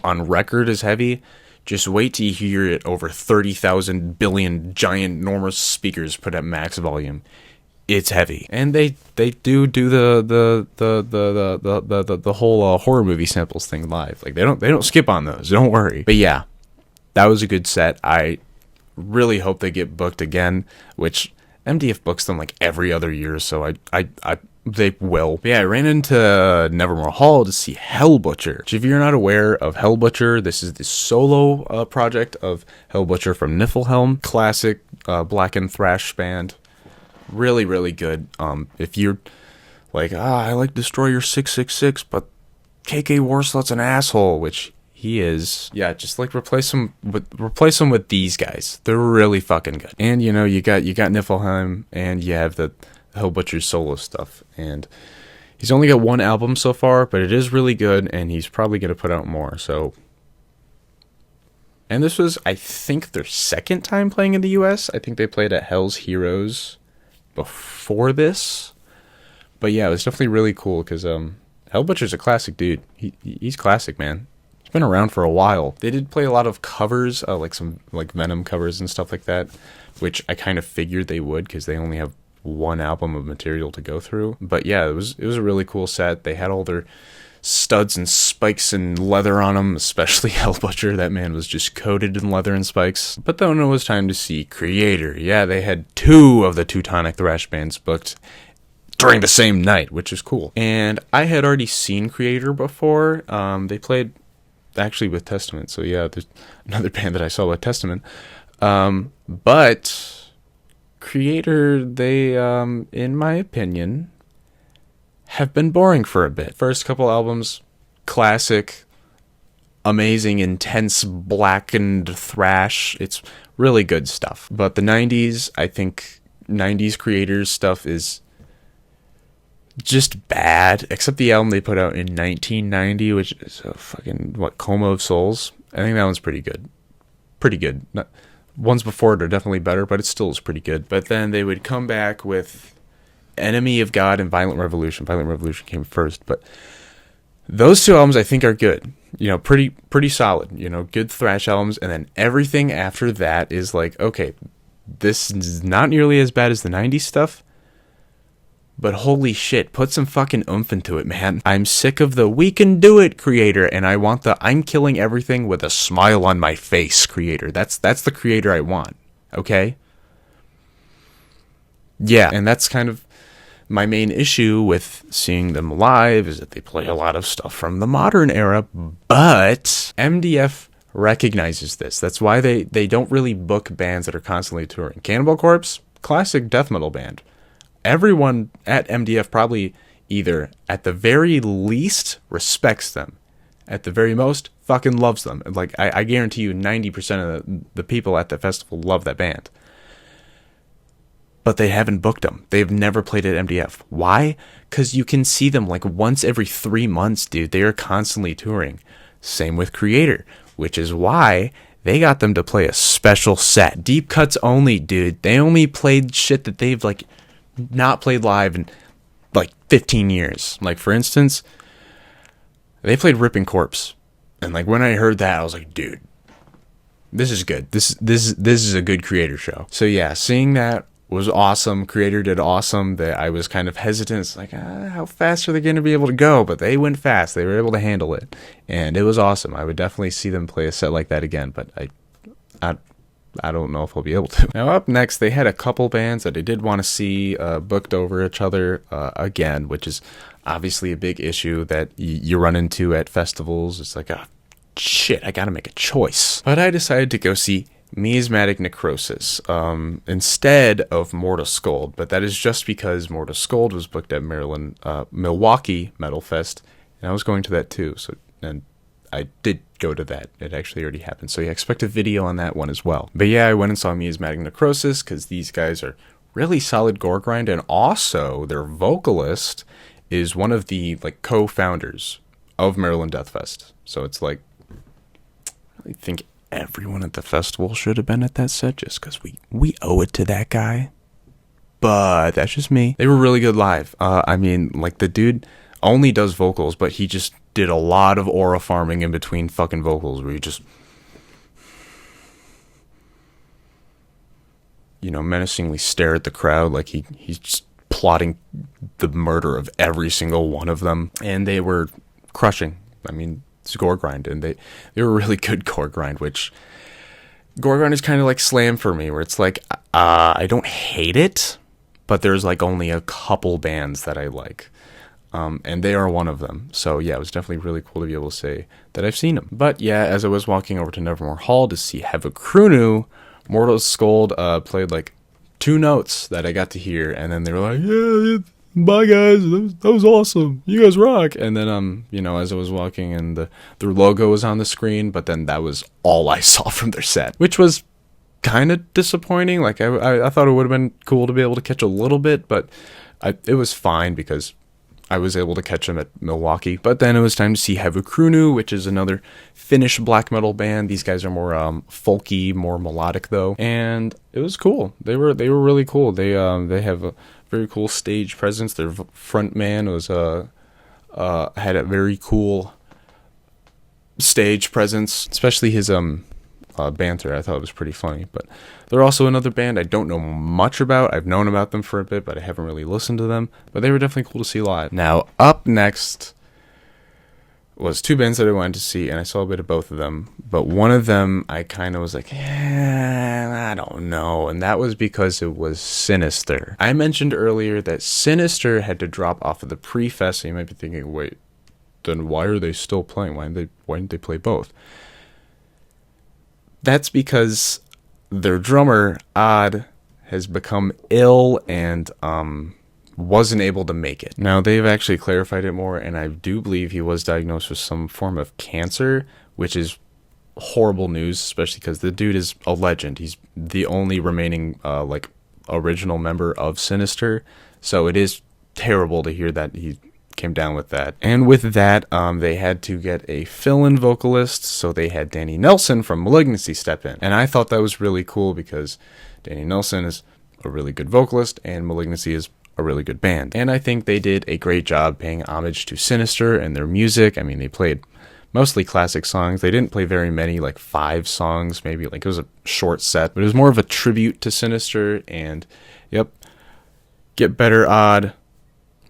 on record is heavy, just wait till you hear it over 30,000 billion giant enormous speakers put at max volume. It's heavy, and they do the whole horror movie samples thing live. Like they don't skip on those. Don't worry. But yeah, that was a good set. I really hope they get booked again, which MDF books them like every other year, so they will. But yeah, I ran into Nevermore Hall to see Hellbutcher. Which if you're not aware of Hellbutcher, this is the solo project of Hellbutcher from Niflheim, classic black and thrash band. Really, really good. If you're like, I like Destroyer 666, but KK Warslot's an asshole, which he is. Yeah, just like replace him with these guys. They're really fucking good. And you got Niflheim, and you have the Hellbutcher's solo stuff. And he's only got one album so far, but it is really good, and he's probably gonna put out more. So, and this was, I think, their second time playing in the U.S. I think they played at Hell's Heroes before this. But yeah, it was definitely really cool because Hellbutcher's a classic dude. He's classic, man. He's been around for a while. They did play a lot of covers, like some like Venom covers and stuff like that, which I kind of figured they would because they only have one album of material to go through. But yeah, it was a really cool set. They had all their studs and spikes and leather on them, especially Hellbutcher. That man was just coated in leather and spikes. But then it was time to see Creator. Yeah, they had 2 of the Teutonic Thrash bands booked during the same night, which is cool. And I had already seen Creator before. They played actually with Testament. So yeah, there's another band that I saw with Testament. But Creator, they, in my opinion, have been boring for a bit. First couple albums, classic, amazing, intense, blackened thrash. It's really good stuff. But the 90s, I think 90s Creators stuff is just bad, except the album they put out in 1990, which is a fucking, Coma of Souls. I think that one's pretty good. Pretty good. Ones before it are definitely better, but it still is pretty good. But then they would come back with Enemy of God and Violent Revolution. Violent Revolution came first, but those 2 albums I think are good. Pretty solid. Good thrash albums, and then everything after that is like, okay, this is not nearly as bad as the 90s stuff, but holy shit, put some fucking oomph into it, man. I'm sick of the "we can do it" Creator, and I want the "I'm killing everything with a smile on my face" Creator. That's the Creator I want, okay? Yeah, and that's kind of my main issue with seeing them live, is that they play a lot of stuff from the modern era, but MDF recognizes this. That's why they don't really book bands that are constantly touring. Cannibal Corpse, classic death metal band. Everyone at MDF probably either at the very least respects them, at the very most fucking loves them. Like I guarantee you 90% of the people at the festival love that band. But they haven't booked them. They've never played at MDF. Why? Because you can see them like once every 3 months, dude. They are constantly touring. Same with Creator, which is why they got them to play a special set. Deep cuts only, dude. They only played shit that they've like not played live in like 15 years. Like, for instance, they played Ripping Corpse. And like when I heard that, I was like, dude, this is good. This is a good Creator show. So yeah, seeing that was awesome. Creator did awesome. That I was kind of hesitant. It's like, how fast are they going to be able to go? But they went fast. They were able to handle it, and it was awesome. I would definitely see them play a set like that again. But I don't know if I'll be able to. Now up next, they had a couple bands that I did want to see booked over each other again, which is obviously a big issue that you run into at festivals. It's like, shit, I got to make a choice. But I decided to go see Miasmatic Necrosis instead of Mortal Scold, but that is just because Mortal Scold was booked at Milwaukee Metal Fest, and I was going to that too. So, and I did go to that. It actually already happened. So yeah, expect a video on that one as well. But yeah, I went and saw Miasmatic Necrosis because these guys are really solid gore grind, and also their vocalist is one of the like co-founders of Maryland Deathfest. So it's like, I think everyone at the festival should have been at that set just because we owe it to that guy. But that's just me. They were really good live. I mean, like, the dude only does vocals, but he just did a lot of aura farming in between fucking vocals where you just, menacingly stare at the crowd like he's just plotting the murder of every single one of them. And they were crushing. I mean, it's gore grind, and they were really good gore grind, which gore grind is kind of like Slam for me, where it's like, I don't hate it, but there's like only a couple bands that I like, and they are one of them. So yeah, it was definitely really cool to be able to say that I've seen them. But yeah, as I was walking over to Nevermore Hall to see Hevacrunu, Mortal Scold played like 2 notes that I got to hear, and then they were like, yeah, bye guys, that was awesome, you guys rock. And then as I was walking, and their logo was on the screen, but then that was all I saw from their set, which was kind of disappointing. Like I thought it would have been cool to be able to catch a little bit, but it was fine because I was able to catch them at Milwaukee. But then it was time to see Heavy, which is another Finnish black metal band. These guys are more folky, more melodic though, and it was cool. They were really cool. They have a very cool stage presence. Their front man was had a very cool stage presence, especially his banter. I thought it was pretty funny. But they're also another band I don't know much about. I've known about them for a bit, but I haven't really listened to them. But they were definitely cool to see live. Now, up next was 2 bands that I wanted to see, and I saw a bit of both of them. But one of them, I kind of was like, I don't know. And that was because it was Sinister. I mentioned earlier that Sinister had to drop off of the pre-fest, so you might be thinking, wait, then why are they still playing? Why didn't they play both? That's because their drummer, Odd, has become ill and wasn't able to make it. Now, they've actually clarified it more, and I do believe he was diagnosed with some form of cancer, which is horrible news, especially because the dude is a legend. He's the only remaining original member of Sinister, so it is terrible to hear that he came down with that. And with that, they had to get a fill-in vocalist, so they had Danny Nelson from Malignancy step in. And I thought that was really cool because Danny Nelson is a really good vocalist, and Malignancy is a really good band. And I think they did a great job paying homage to Sinister and their music. I mean, they played mostly classic songs. They didn't play very many, like 5 songs, maybe. Like, it was a short set, but it was more of a tribute to Sinister. And, yep, get better, Odd.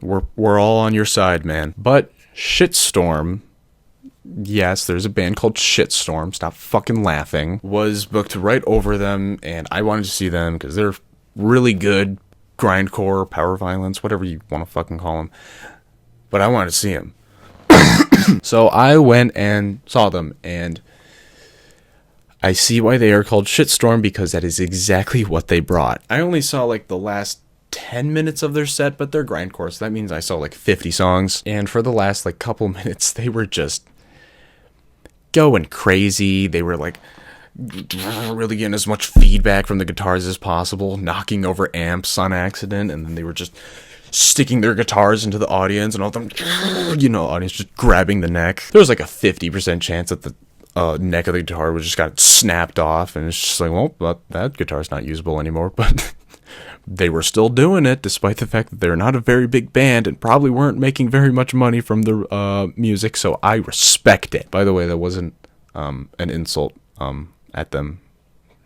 We're all on your side, man. But Shitstorm, yes, there's a band called Shitstorm, stop fucking laughing, was booked right over them, and I wanted to see them because they're really good grindcore, power violence, whatever you want to fucking call them. But I wanted to see them. So I went and saw them, and I see why they are called Shitstorm, because that is exactly what they brought. I only saw like the last 10 minutes of their set, but they're grindcore, so that means I saw like 50 songs. And for the last like couple minutes, they were just going crazy. They were like really getting as much feedback from the guitars as possible, knocking over amps on accident, and then they were just sticking their guitars into the audience, and all them, audience just grabbing the neck. There was like a 50% chance that the neck of the guitar was just got snapped off, and it's just like, well, that guitar's not usable anymore. But they were still doing it, despite the fact that they're not a very big band and probably weren't making very much money from their music, so I respect it. By the way, that wasn't an insult at them.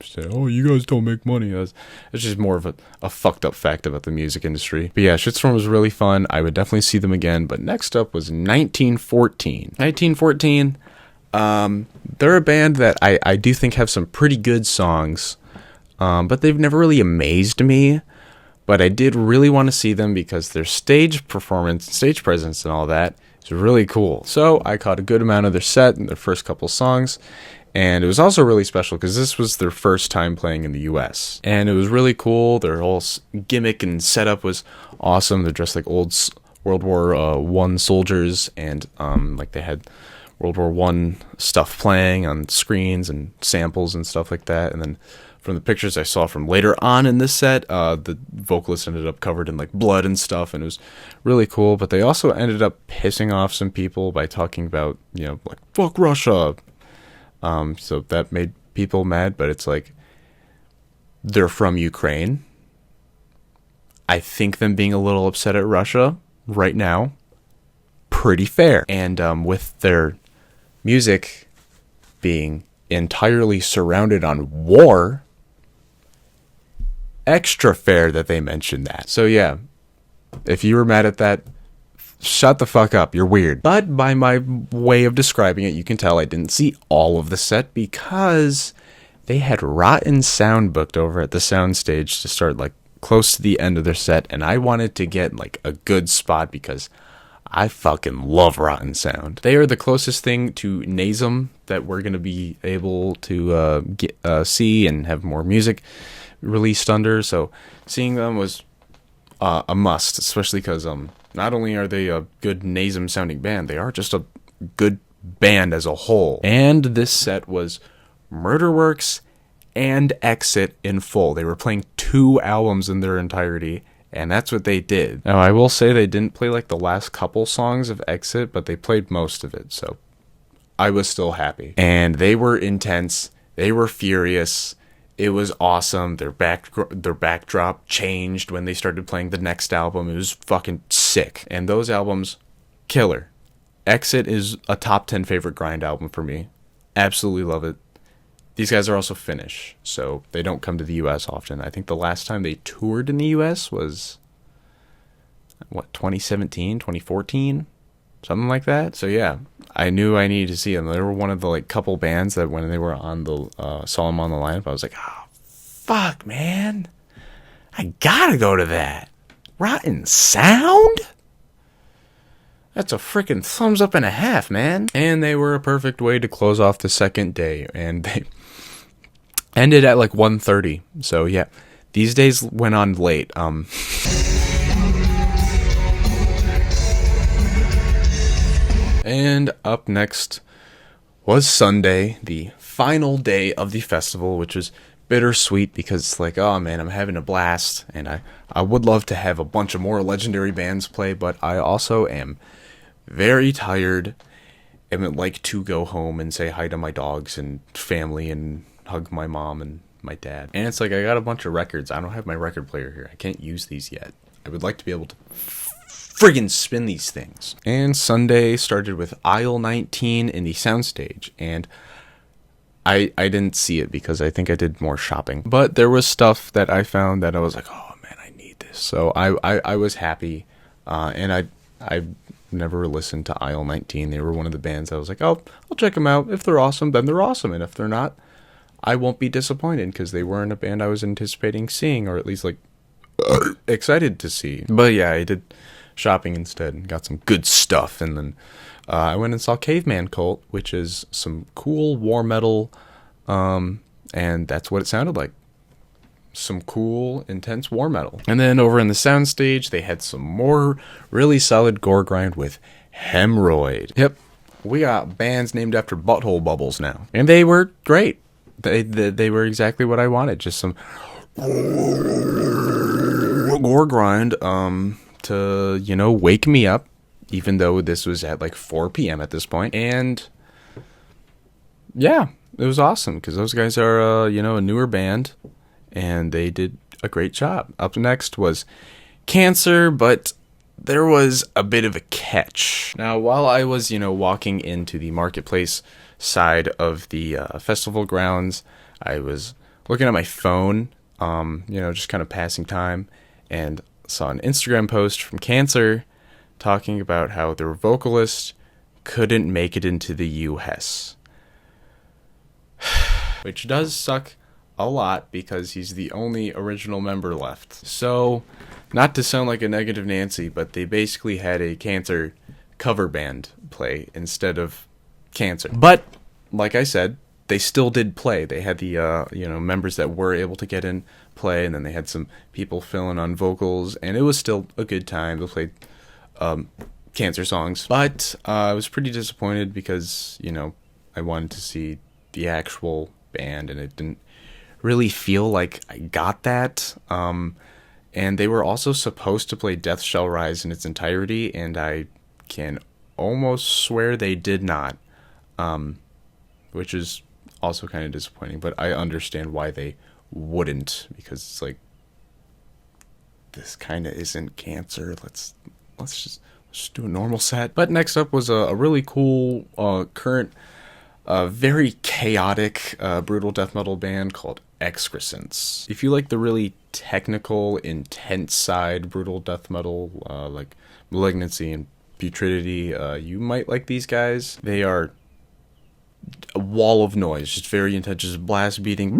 Say, oh, you guys don't make money. It's just more of a fucked up fact about the music industry. But yeah, Shitstorm was really fun. I would definitely see them again. But next up was 1914. 1914, they're a band that I do think have some pretty good songs, but they've never really amazed me. But I did really want to see them because their stage performance, stage presence and all that is really cool. So I caught a good amount of their set and their first couple songs. And it was also really special because this was their first time playing in the U.S. And it was really cool. Their whole gimmick and setup was awesome. They're dressed like old World War I soldiers, and like they had World War I stuff playing on screens and samples and stuff like that. And then from the pictures I saw from later on in this set, the vocalist ended up covered in like blood and stuff, and it was really cool. But they also ended up pissing off some people by talking about, like, fuck Russia. So that made people mad, but it's like, they're from Ukraine. I think them being a little upset at Russia right now, pretty fair. And with their music being entirely surrounded on war, extra fair that they mentioned that. So yeah, if you were mad at that, shut the fuck up, you're weird. But by my way of describing it, you can tell I didn't see all of the set because they had rotten sound booked over at the soundstage to start like close to the end of their set, and I wanted to get like a good spot because I fucking love rotten sound. They are the closest thing to Nasum that we're going to be able to see and have more music released under. So seeing them was a must, especially because not only are they a good NASM sounding band, they are just a good band as a whole. And this set was Murderworks and Exit in full. They were playing 2 albums in their entirety, and that's what they did. Now, I will say they didn't play like the last couple songs of Exit, but they played most of it, so I was still happy. And they were intense. They were furious. It was awesome. Their backdrop changed when they started playing the next album. It was fucking sick. And those albums, killer. Exit is a top 10 favorite grind album for me. Absolutely love it. These guys are also Finnish, so they don't come to the U.S. often. I think the last time they toured in the U.S. was, 2017, 2014? Something like that. So yeah, I knew I needed to see them. They were one of the like couple bands that when they were on the, saw them on the lineup, I was like, oh, fuck, man. I gotta go to that. Rotten Sound? That's a freaking thumbs up and a half, man. And they were a perfect way to close off the second day. And they ended at like 1:30. So yeah, these days went on late. And up next was Sunday, the final day of the festival, which was bittersweet because it's like, oh man, I'm having a blast. And I would love to have a bunch of more legendary bands play, but I also am very tired and would like to go home and say hi to my dogs and family and hug my mom and my dad. And it's like, I got a bunch of records. I don't have my record player here. I can't use these yet. I would like to be able to friggin' spin these things. And Sunday started with aisle 19 in the soundstage, and I didn't see it because I think I did more shopping. But there was stuff that I found that I was like, oh man, I need this. So I was happy, and I never listened to aisle 19. They were one of the bands I was like, oh, I'll check them out. If they're awesome, then they're awesome. And if they're not, I won't be disappointed because they weren't a band I was anticipating seeing, or at least like excited to see. But yeah, I did shopping instead and got some good stuff. And then I went and saw Caveman Cult, which is some cool war metal, and that's what it sounded like. Some cool, intense war metal. And then over in the soundstage, they had some more really solid gore grind with Hemorrhoid. Yep, we got bands named after butthole bubbles now. And they were great. They were exactly what I wanted. Just some gore grind to, wake me up, even though this was at like 4 p.m. at this point. And yeah, it was awesome because those guys are, a newer band. And they did a great job. Up next was Cancer, but there was a bit of a catch. Now, while I was, walking into the marketplace side of the festival grounds, I was looking at my phone, just kind of passing time, and saw an Instagram post from Cancer talking about how their vocalist couldn't make it into the US. Which does suck a lot because he's the only original member left. So, not to sound like a negative Nancy, but they basically had a Cancer cover band play instead of Cancer. But like I said, they still did play. They had the members that were able to get in play, and then they had some people filling on vocals, and it was still a good time. They played Cancer songs, but I was pretty disappointed because I wanted to see the actual band, and it didn't really feel like I got that. And they were also supposed to play Death Shall Rise in its entirety, and I can almost swear they did not, which is also kind of disappointing, but I understand why they wouldn't, because it's like, this kind of isn't Cancer. Let's just do a normal set. But next up was a really cool current very chaotic brutal death metal band called Excrescence. If you like the really technical, intense side brutal death metal, like Malignancy and Putridity, you might like these guys. They are a wall of noise, just very intense, just blast beating,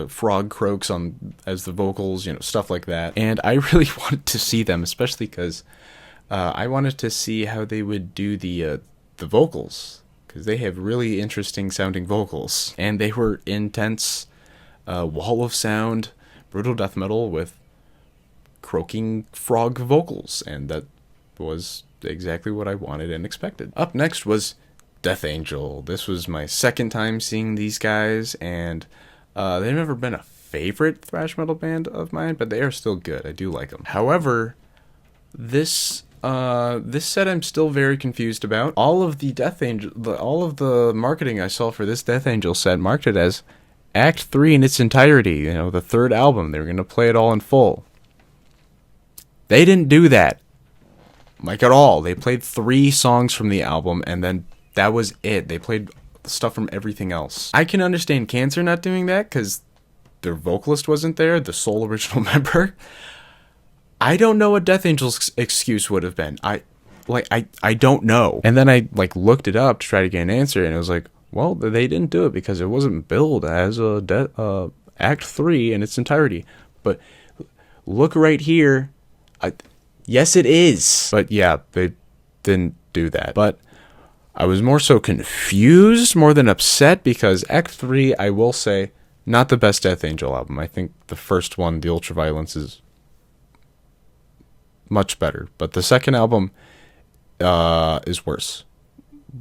frog croaks on as the vocals, stuff like that. And I really wanted to see them, especially because I wanted to see how they would do the vocals, because they have really interesting sounding vocals, and they were intense. wall of sound, brutal death metal with croaking frog vocals, and that was exactly what I wanted and expected. Up next was Death Angel. This was my second time seeing these guys, and they've never been a favorite thrash metal band of mine, but they are still good. I do like them. However, this set I'm still very confused about. All of the all of the marketing I saw for this Death Angel set marked it as Act 3 in its entirety, the third album. They were going to play it all in full. They didn't do that. Like at all. They played 3 songs from the album, and then that was it. They played stuff from everything else. I can understand Cancer not doing that, because their vocalist wasn't there, the sole original member. I don't know what Death Angel's excuse would have been. I don't know. And then I looked it up to try to get an answer, and it was like, well, they didn't do it because it wasn't billed as a Act 3 in its entirety. But look right here. Yes, it is. But yeah, they didn't do that. But I was more so confused more than upset, because Act 3, I will say, not the best Death Angel album. I think the first one, The Ultraviolence, is much better. But the second album is worse.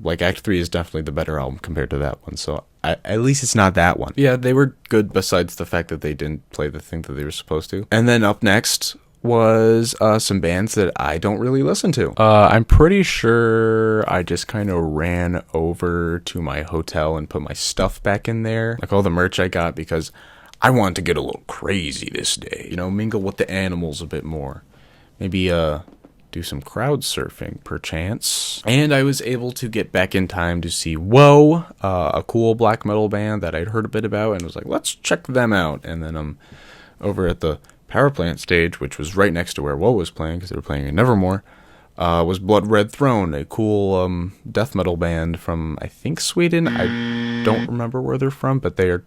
Act 3 is definitely the better album compared to that one. So at least it's not that one. Yeah, they were good besides the fact that they didn't play the thing that they were supposed to. And then up next was some bands that I don't really listen to. I'm pretty sure I just kind of ran over to my hotel and put my stuff back in there, all the merch I got, because I wanted to get a little crazy this day, mingle with the animals a bit more, maybe do some crowd surfing perchance. And I was able to get back in time to see Woe, a cool black metal band that I'd heard a bit about, and was like, let's check them out. And then I'm over at the Power Plant stage, which was right next to where Woe was playing, because they were playing in Nevermore, was Blood Red Throne, a cool death metal band from, I think, Sweden. I don't remember where they're from, but they are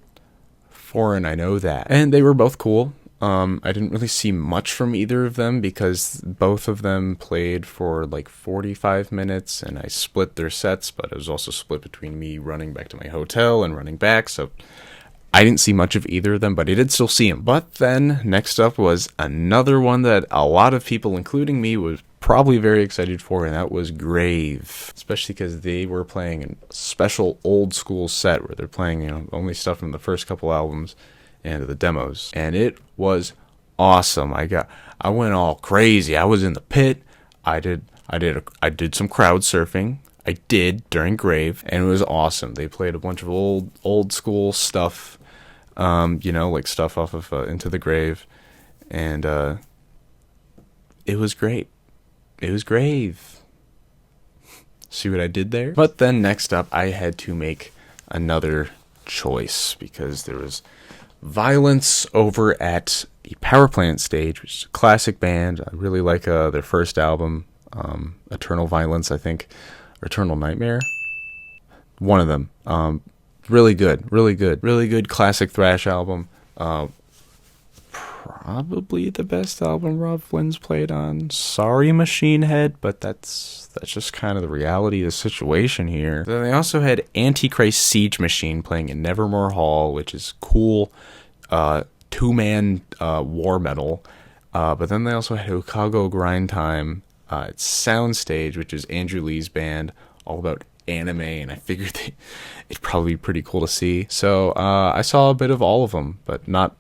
foreign, I know that. And they were both cool. I didn't really see much from either of them, because both of them played for 45 minutes, and I split their sets, but it was also split between me running back to my hotel and running back, so I didn't see much of either of them, but I did still see them. But then, next up was another one that a lot of people, including me, was probably very excited for, and that was Grave. Especially because they were playing a special old school set where they're playing, only stuff from the first couple albums and the demos. And it was awesome. I went all crazy. I was in the pit. I did some crowd surfing. I did during Grave, and it was awesome. They played a bunch of old school stuff, stuff off of Into the Grave, and it was great. It was Grave. See what I did there? But then next up, I had to make another choice, because there was Violence over at the Power Plant stage, which is a classic band. I really like their first album, Eternal Violence, I think. Or Eternal Nightmare, one of them. Really good classic thrash album. Probably the best album Rob Flynn's played on. Sorry, Machine Head, but that's just kind of the reality of the situation here. Then they also had Antichrist Siege Machine playing in Nevermore Hall, which is cool, 2-man war metal. But then they also had Chicago Grind Time. It's Soundstage, which is Andrew Lee's band, all about anime, and I figured it'd probably be pretty cool to see. So I saw a bit of all of them, but not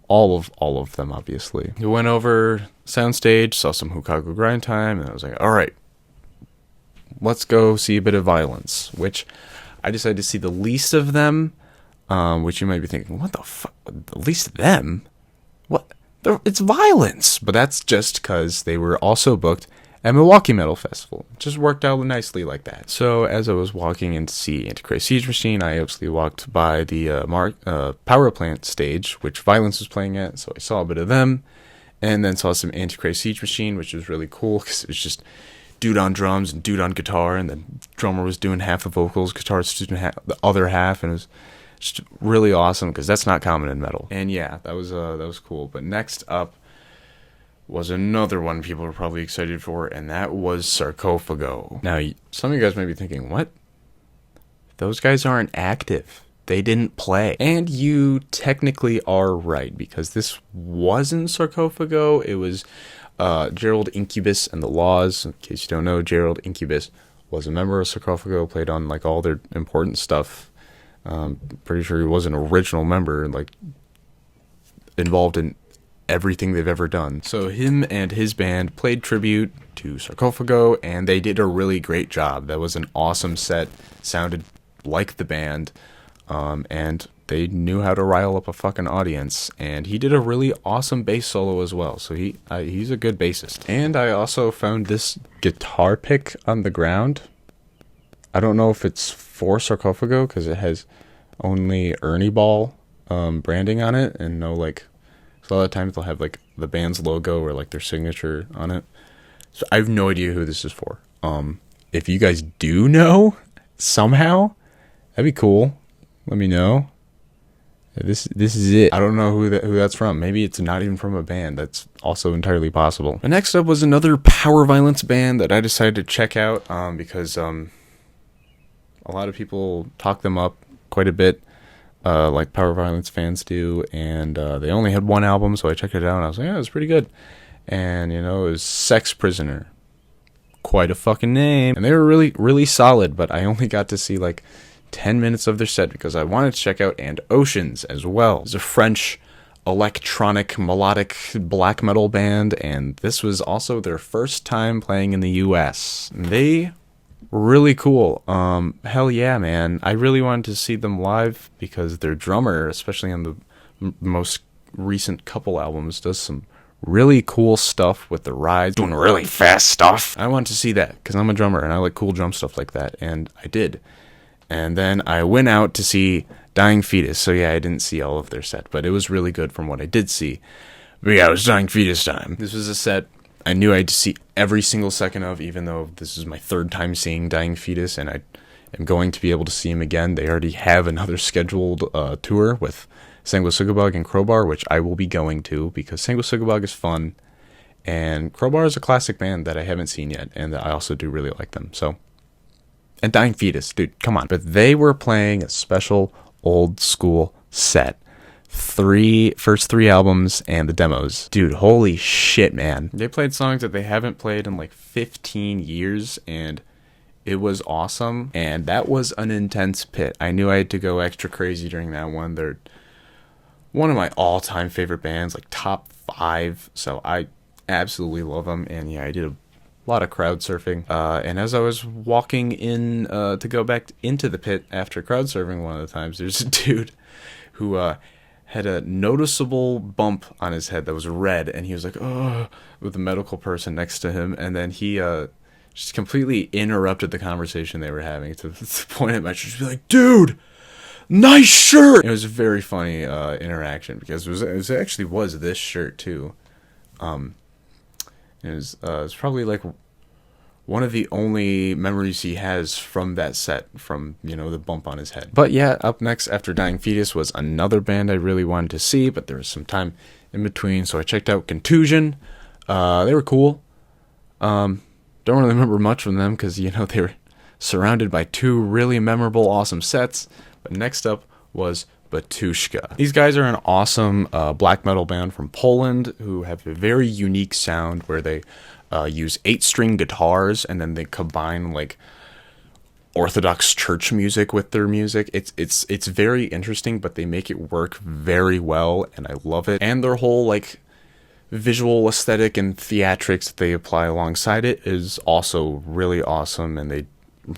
all of them, obviously. We went over Soundstage, saw some Chicago Grind Time, and I was like, all right, let's go see a bit of Violence, which I decided to see the least of them, which you might be thinking, what the fuck, the least of them? What? It's Violence! But that's just because they were also booked at Milwaukee Metal Festival. It just worked out nicely like that. So as I was walking in to see Antichrist Siege Machine, I obviously walked by the Power Plant stage, which Violence was playing at, so I saw a bit of them, and then saw some Antichrist Siege Machine, which was really cool, because it was just dude on drums and dude on guitar, and the drummer was doing half the vocals, guitarist was doing the other half, and it was just really awesome, because that's not common in metal. And yeah, that was cool. But next up was another one people were probably excited for, and that was Sarcophago. Now, some of you guys might be thinking, what? Those guys aren't active. they didn't play. And you technically are right, because this wasn't Sarcophago. It was Gerald Incubus and the Laws. In case you don't know, Gerald Incubus was a member of Sarcophago, played on like all their important stuff. Pretty sure he was an original member, like involved in everything they've ever done. So him and his band played tribute to Sarcophago, and they did a really great job. That was an awesome set, sounded like the band, and they knew how to rile up a fucking audience. And he did a really awesome bass solo as well, so he's a good bassist. And I also found this guitar pick on the ground. I don't know if it's for Sarcophago, because it has only Ernie Ball branding on it, and no like. So a lot of times they'll have like the band's logo or like their signature on it. So I have no idea who this is for. If you guys do know somehow, that'd be cool. Let me know. This is it. I don't know who that's from. Maybe it's not even from a band. That's also entirely possible. And next up was another power violence band that I decided to check out because a lot of people talk them up quite a bit. Like power violence fans do, and they only had one album, so I checked it out, and I was like, yeah, it was pretty good. And, it was Sex Prisoner. Quite a fucking name. And they were really, really solid, but I only got to see, 10 minutes of their set, because I wanted to check out And Oceans as well. It's a French electronic, melodic black metal band, and this was also their first time playing in the US. They really cool. Hell yeah, man. I really wanted to see them live because their drummer, especially on the most recent couple albums, does some really cool stuff with the rides, doing really fast stuff. I wanted to see that because I'm a drummer and I like cool drum stuff like that, and I did. And then I went out to see Dying Fetus, so yeah, I didn't see all of their set, but it was really good from what I did see. But yeah, it was Dying Fetus time. This was a set I knew I had to see every single second of, even though this is my third time seeing Dying Fetus, and I am going to be able to see him again. They already have another scheduled tour with Sanguisugabug and Crowbar, which I will be going to, because Sanguisugabug is fun, and Crowbar is a classic band that I haven't seen yet, and I also do really like them. So, and Dying Fetus, dude, come on. But they were playing a special old school set. First three albums and the demos. Dude, holy shit, man. They played songs that they haven't played in 15 years, and it was awesome. And that was an intense pit. I knew I had to go extra crazy during that one. They're one of my all-time favorite bands, top 5. So I absolutely love them. And yeah, I did a lot of crowd surfing. And as I was walking in to go back into the pit after crowd surfing one of the times, there's a dude who had a noticeable bump on his head that was red, and he was like, oh, with a medical person next to him, and then he just completely interrupted the conversation they were having to the point at which he was like, dude, nice shirt! It was a very funny interaction, because it actually was this shirt, too. It was probably one of the only memories he has from that set, from, the bump on his head. But yeah, up next after Dying Fetus was another band I really wanted to see, but there was some time in between, so I checked out Contusion. They were cool. Don't really remember much from them, because, they were surrounded by 2 really memorable, awesome sets. But next up was Batushka. These guys are an awesome black metal band from Poland who have a very unique sound where they use 8-string guitars, and then they combine Orthodox church music with their music. It's very interesting, but they make it work very well, and I love it. And their whole visual aesthetic and theatrics that they apply alongside it is also really awesome, and they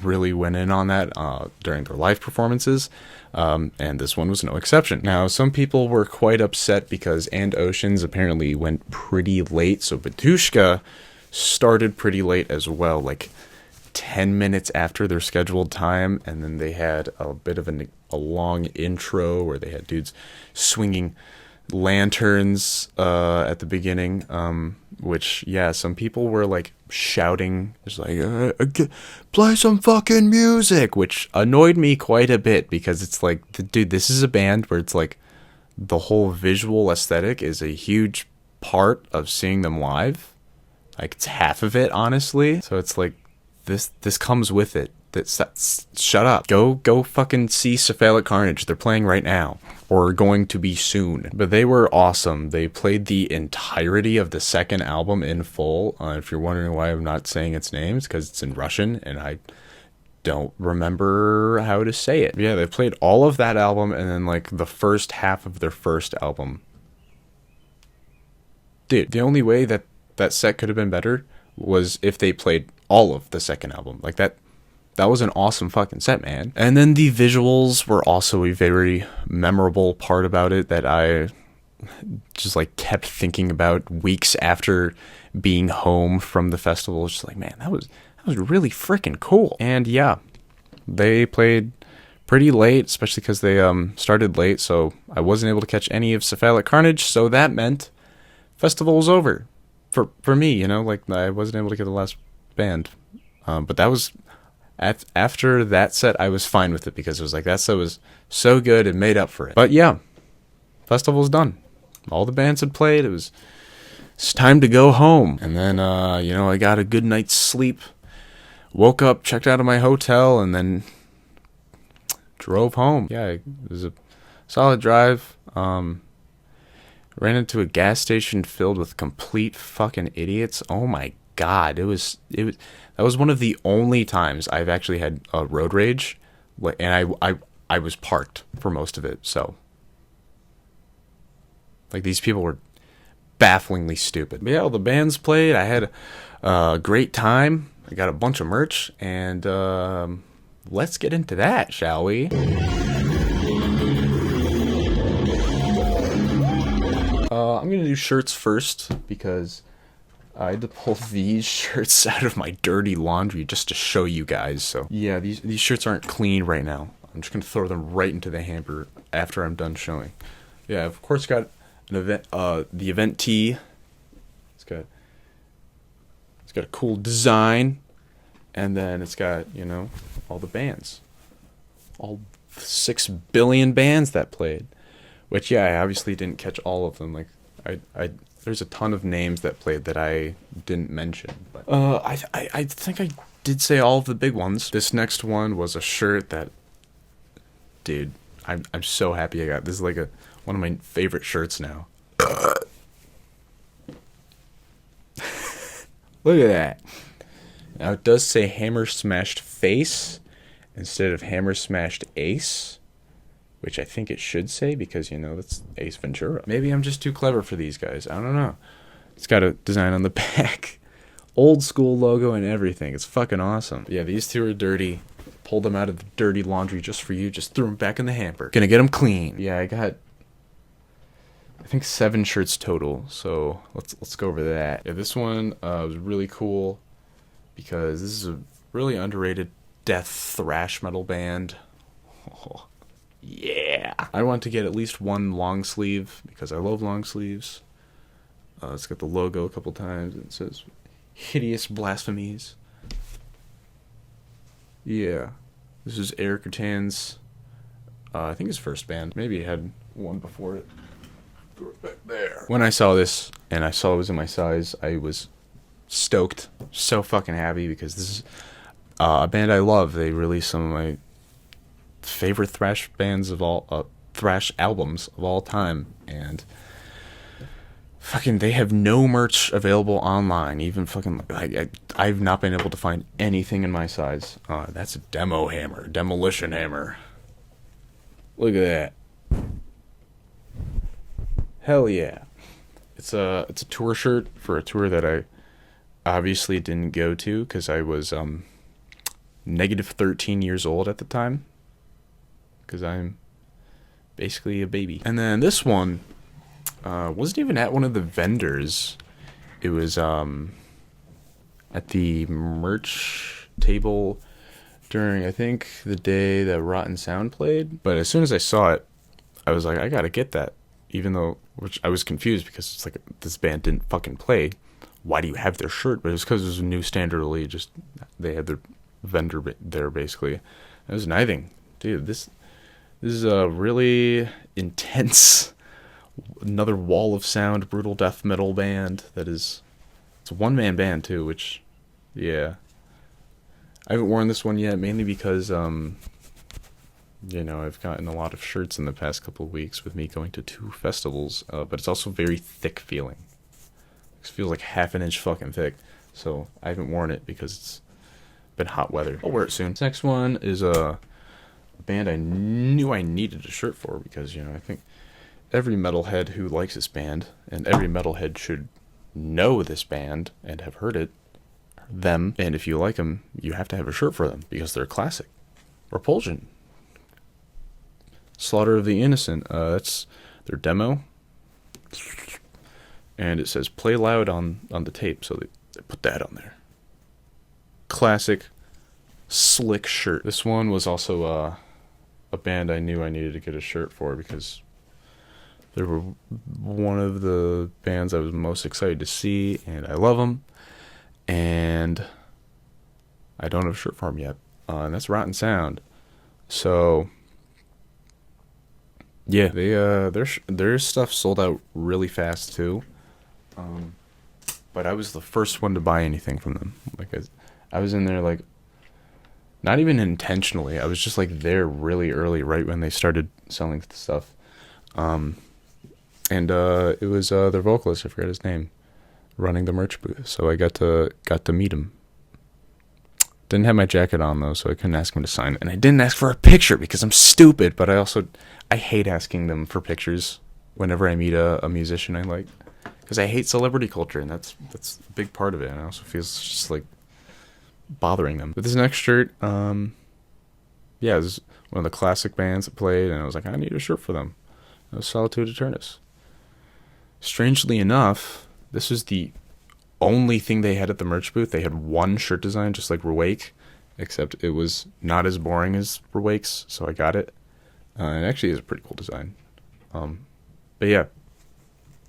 really went in on that during their live performances, and this one was no exception. Now, some people were quite upset because And Oceans apparently went pretty late, so Batushka started pretty late as well, 10 minutes after their scheduled time, and then they had a bit of a long intro where they had dudes swinging lanterns at the beginning, which, yeah, some people were shouting, just play some fucking music, which annoyed me quite a bit, because it's dude, this is a band where it's the whole visual aesthetic is a huge part of seeing them live. It's half of it, honestly. So it's this comes with it. Shut up. Go fucking see Cephalic Carnage. They're playing right now, or going to be soon. But they were awesome. They played the entirety of the second album in full. If you're wondering why I'm not saying its names, because it's in Russian, and I don't remember how to say it. Yeah, they played all of that album, and then like the first half of their first album. Dude, the only way that set could have been better was if they played all of the second album. Like that was an awesome fucking set, man. And then the visuals were also a very memorable part about it that I just like kept thinking about weeks after being home from the festival. Just like, man, that was really freaking cool. And yeah, they played pretty late, especially because they started late, so I wasn't able to catch any of Cephalic Carnage, so that meant festival was over. For me, you know, like I wasn't able to get the last band. But that was, after that set, I was fine with it, because it was like, that set was so good, it made up for it. But yeah, festival's done. All the bands had played, it's time to go home. And then, you know, I got a good night's sleep. Woke up, checked out of my hotel, and then drove home. Yeah, it was a solid drive. Ran into a gas station filled with complete fucking idiots. Oh my god, that was one of the only times I've actually had road rage, and I was parked for most of it. So, like, these people were bafflingly stupid. But yeah, all the bands played. I had a great time. I got a bunch of merch, and let's get into that, shall we? I'm going to do shirts first, because I had to pull these shirts out of my dirty laundry just to show you guys. So yeah, these shirts aren't clean right now. I'm just going to throw them right into the hamper after I'm done showing. Yeah, of course, got an event, the event tee. It's got a cool design, and then it's got, you know, all the bands, all 6 billion bands that played. Which, yeah, I obviously didn't catch all of them. Like, I there's a ton of names that played that I didn't mention. But I think I did say all of the big ones. This next one was a shirt that, dude, I'm so happy I got. This is like one of my favorite shirts now. Look at that. Now it does say Hammer Smashed Face instead of Hammer Smashed Ace, which I think it should say, because, you know, that's Ace Ventura. Maybe I'm just too clever for these guys. I don't know. It's got a design on the back. Old school logo and everything. It's fucking awesome. Yeah, these two are dirty. Pulled them out of the dirty laundry just for you. Just threw them back in the hamper. Gonna get them clean. Yeah, I got, I think, 7 shirts total. So let's go over that. Yeah, this one was really cool, because this is a really underrated death thrash metal band. Oh, yeah. I want to get at least one long sleeve, because I love long sleeves. It's got the logo a couple times, and it says Hideous Blasphemies. Yeah. This is Eric Rutan's, I think his first band. Maybe he had one before it. Throw it back there. When I saw this, and I saw it was in my size, I was stoked. So fucking happy, because this is a band I love. They released some of my favorite thrash bands of all, thrash albums of all time, and fucking they have no merch available online. Even fucking, I've not been able to find anything in my size. That's a demo hammer, demolition hammer. Look at that. Hell yeah. It's a tour shirt for a tour that I obviously didn't go to, because I was negative 13 years old at the time, because I'm basically a baby. And then this one wasn't even at one of the vendors. It was at the merch table during, I think, the day that Rotten Sound played. But as soon as I saw it, I was like, I gotta get that. Even though, which I was confused, because it's like, this band didn't fucking play. Why do you have their shirt? But it was because it was a new standard release. Just, they had their vendor there, basically. It was nothing. Dude, this is a really intense, another wall of sound, brutal death metal band that is, it's a one-man band too, which, yeah. I haven't worn this one yet, mainly because, you know, I've gotten a lot of shirts in the past couple of weeks with me going to 2 festivals, but it's also very thick feeling. It feels like half an inch fucking thick, so I haven't worn it because it's been hot weather. I'll wear it soon. This next one is a band I knew I needed a shirt for because, you know, I think every metalhead who likes this band, and every metalhead should know this band and have heard it, them, and if you like them, you have to have a shirt for them because they're a classic. Repulsion. Slaughter of the Innocent. That's their demo. And it says play loud on the tape, so they put that on there. Classic, slick shirt. This one was also a band I knew I needed to get a shirt for because they were one of the bands I was most excited to see, and I love them. And I don't have a shirt for them yet. And that's Rotten Sound. So yeah, they their stuff sold out really fast too. But I was the first one to buy anything from them. Like I was in there like not even intentionally. I was just like there really early, right when they started selling stuff. And it was their vocalist, I forgot his name, running the merch booth. So I got to meet him. Didn't have my jacket on though, so I couldn't ask him to sign it. And I didn't ask for a picture because I'm stupid, but I hate asking them for pictures whenever I meet a musician I like. Because I hate celebrity culture, and that's a big part of it. And it also feels just like bothering them. But this next shirt, yeah, it was one of the classic bands that played, and I was like, I need a shirt for them. It was Solitude Eternus. Strangely enough, this was the only thing they had at the merch booth. They had one shirt design, just like Rewake, except it was not as boring as Rewake's, so I got it. And actually, it's a pretty cool design. But yeah,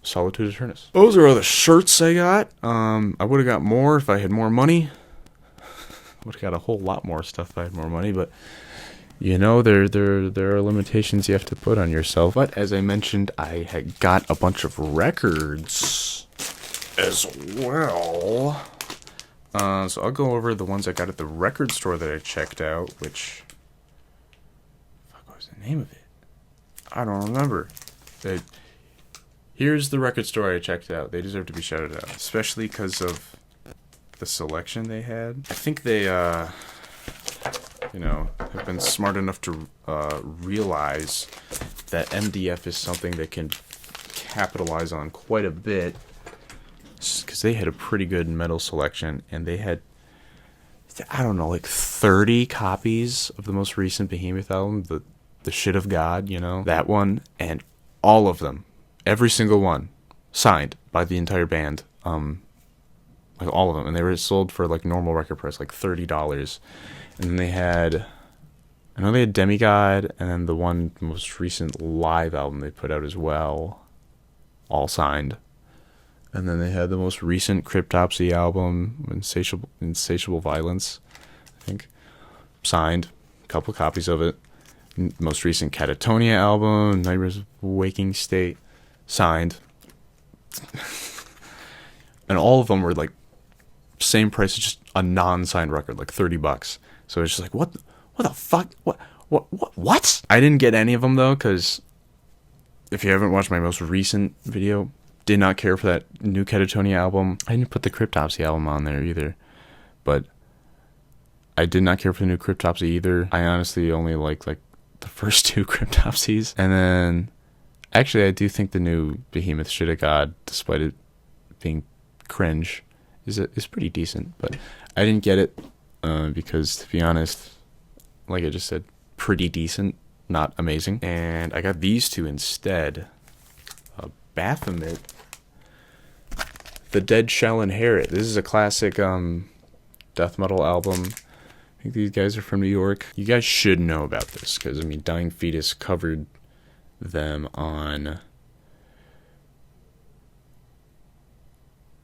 Solitude Eternus. Those are all the shirts I got. I would have got more if I had more money. Would have got a whole lot more stuff if I had more money, but you know, there are limitations you have to put on yourself. But as I mentioned, I had got a bunch of records as well. So I'll go over the ones I got at the record store that I checked out, which, what was the name of it? I don't remember. Here's the record store I checked out. They deserve to be shouted out, especially because of the selection they had. I think they, you know, have been smart enough to realize that MDF is something they can capitalize on quite a bit, because they had a pretty good metal selection, and they had, I don't know, like 30 copies of the most recent Behemoth album, the Shit of God, you know, that one, and all of them, every single one, signed by the entire band, like all of them, and they were sold for like normal record price, like $30. And then they had, I know they had Demigod, and then the one most recent live album they put out as well, all signed. And then they had the most recent Cryptopsy album, Insatiable Violence, I think, signed, a couple copies of it. Most recent Catatonia album, Nightmares of Waking State, signed. And all of them were like same price as just a non-signed record, like $30. So it's just like, what the fuck? What? I didn't get any of them though, because if you haven't watched my most recent video, did not care for that new Catatonia album. I didn't put the Cryptopsy album on there either, but I did not care for the new Cryptopsy either. I honestly only like the first 2 Cryptopsies, and then actually I do think the new Behemoth Shit of God, despite it being cringe, is pretty decent. But I didn't get it because, to be honest, like I just said, pretty decent, not amazing. And I got these 2 instead. Baphomet, The Dead Shall Inherit. This is a classic death metal album. I think these guys are from New York. You guys should know about this, because, I mean, Dying Fetus covered them on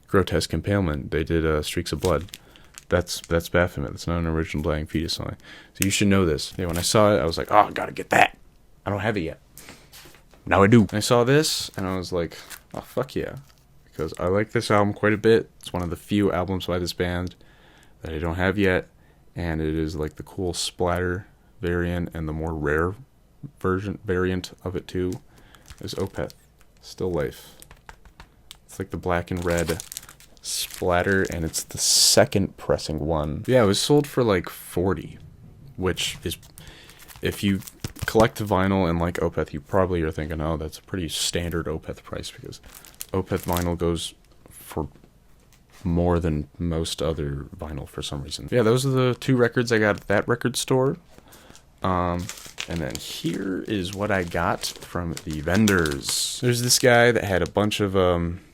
Grotesque Impalement. They did Streaks of Blood. That's Baphomet. That's not an original Dying Fetus song. So you should know this. Yeah, when I saw it, I was like, oh, I gotta get that. I don't have it yet. Now I do. I saw this, and I was like, oh, fuck yeah. Because I like this album quite a bit. It's one of the few albums by this band that I don't have yet. and it is like the cool splatter variant, and the more rare variant of it too is Opeth, Still Life. It's like the black and red splatter, and it's the second pressing one. Yeah, it was sold for like 40, which is, if you collect vinyl and like Opeth, you probably are thinking, oh, that's a pretty standard Opeth price, because Opeth vinyl goes for more than most other vinyl for some reason. Yeah, those are the 2 records I got at that record store. And then here is what I got from the vendors. There's this guy that had a bunch of,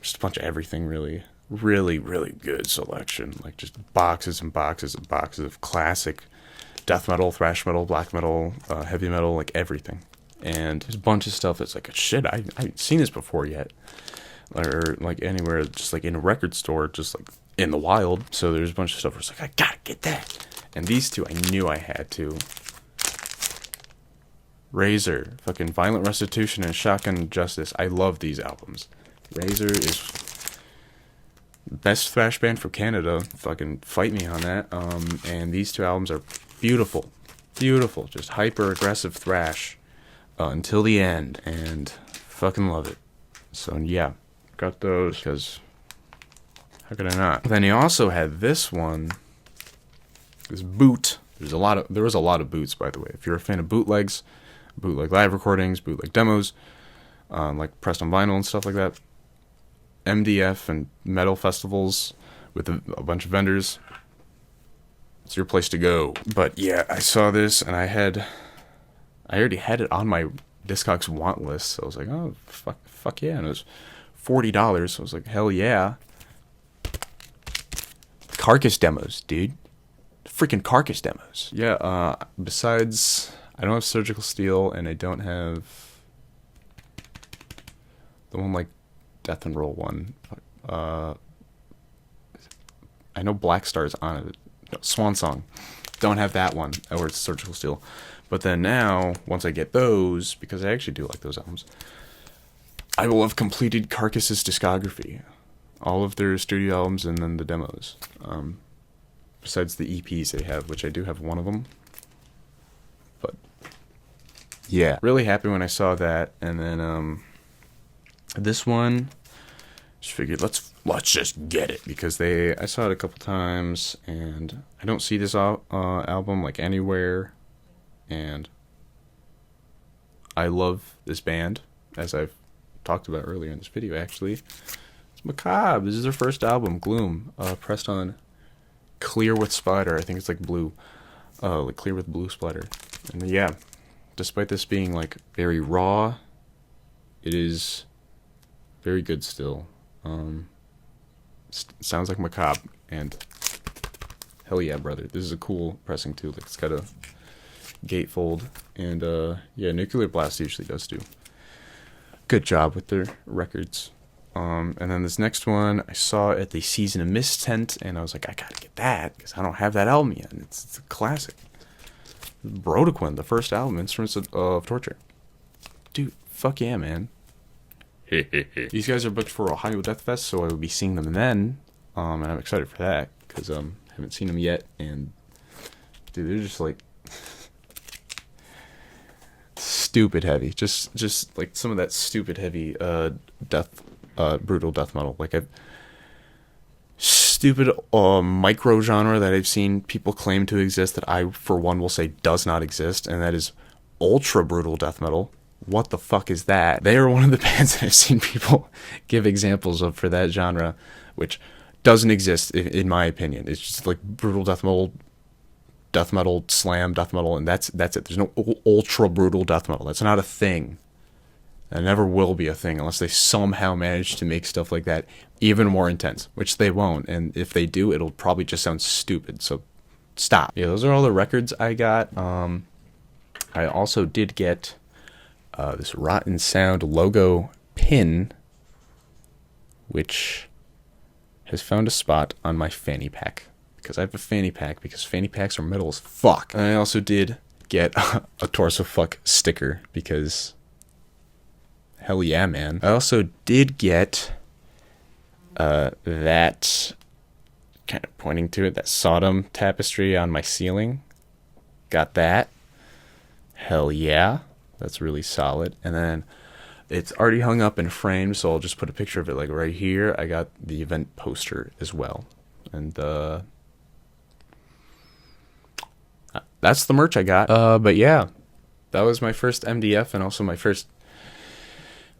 just a bunch of everything, really. Really, really good selection. Like, just boxes and boxes and boxes of classic death metal, thrash metal, black metal, heavy metal, like everything. And there's a bunch of stuff that's like, shit, I haven't seen this before yet. Or, like, anywhere, just like in a record store, just like in the wild. So there's a bunch of stuff where it's like, I gotta get that. And these 2, I knew I had to. Razor, fucking Violent Restitution and Shotgun Justice. I love these albums. Razor is best thrash band from Canada. Fucking fight me on that. And these 2 albums are beautiful. Beautiful. Just hyper aggressive thrash until the end. And fucking love it. So yeah, got those because how could I not? Then he also had this one. This boot. There was a lot of boots, by the way. If you're a fan of bootlegs, bootleg live recordings, bootleg demos, like pressed on vinyl and stuff like that, MDF and metal festivals with a bunch of vendors, it's your place to go. But yeah, I saw this and I already had it on my Discogs want list, so I was like, oh fuck yeah, and it was $40, so I was like, hell yeah. Carcass demos, dude. Freaking Carcass demos. Yeah, besides, I don't have Surgical Steel, and I don't have the one like Death and Roll one. I know Black Star's on it. No, Swan Song. Don't have that one, or it's Surgical Steel. But then now, once I get those, because I actually do like those albums, I will have completed Carcass's discography. All of their studio albums and then the demos. Besides the EPs they have, which I do have one of them. But yeah, really happy when I saw that. And then this one, just figured let's just get it, because I saw it a couple times and I don't see this album like anywhere, and I love this band, as I've talked about earlier in this video. Actually, it's Macabre. This is their first album, Gloom, pressed on clear with splatter. I think it's like blue, like clear with blue splatter. And yeah, despite this being like very raw, it is very good still. Sounds like Macabre, and hell yeah, brother. This is a cool pressing too. Like, it's got a gatefold, and yeah, Nuclear Blast usually does do good job with their records. And then this next one I saw at the Season of Mist tent, and I was like, I gotta get that because I don't have that album yet. And it's a classic. Brodequin, the first album, Instruments of Torture. Dude, fuck yeah, man. These guys are booked for Ohio Deathfest, so I will be seeing them then. And I'm excited for that because I haven't seen them yet, and dude, they're just like stupid heavy. Just like some of that stupid heavy brutal death metal. Like stupid micro genre that I've seen people claim to exist that I, for one, will say does not exist, and that is ultra brutal death metal. What the fuck is that? They are one of the bands that I've seen people give examples of for that genre, which doesn't exist in my opinion. It's just like brutal death metal, slam death metal, and that's it. There's no ultra brutal death metal. That's not a thing. That never will be a thing unless they somehow manage to make stuff like that even more intense, which they won't. And if they do, it'll probably just sound stupid. So stop. Yeah, those are all the records I got. I also did get this Rotten Sound logo pin, which has found a spot on my fanny pack, because I have a fanny pack, because fanny packs are metal as fuck. And I also did get a Torso Fuck sticker, because hell yeah, man. I also did get that kind of pointing to it, that Sodom tapestry on my ceiling. Got that. Hell yeah. That's really solid. And then it's already hung up and framed, so I'll just put a picture of it like right here. I got the event poster as well. And that's the merch I got. But yeah, that was my first MDF and also my first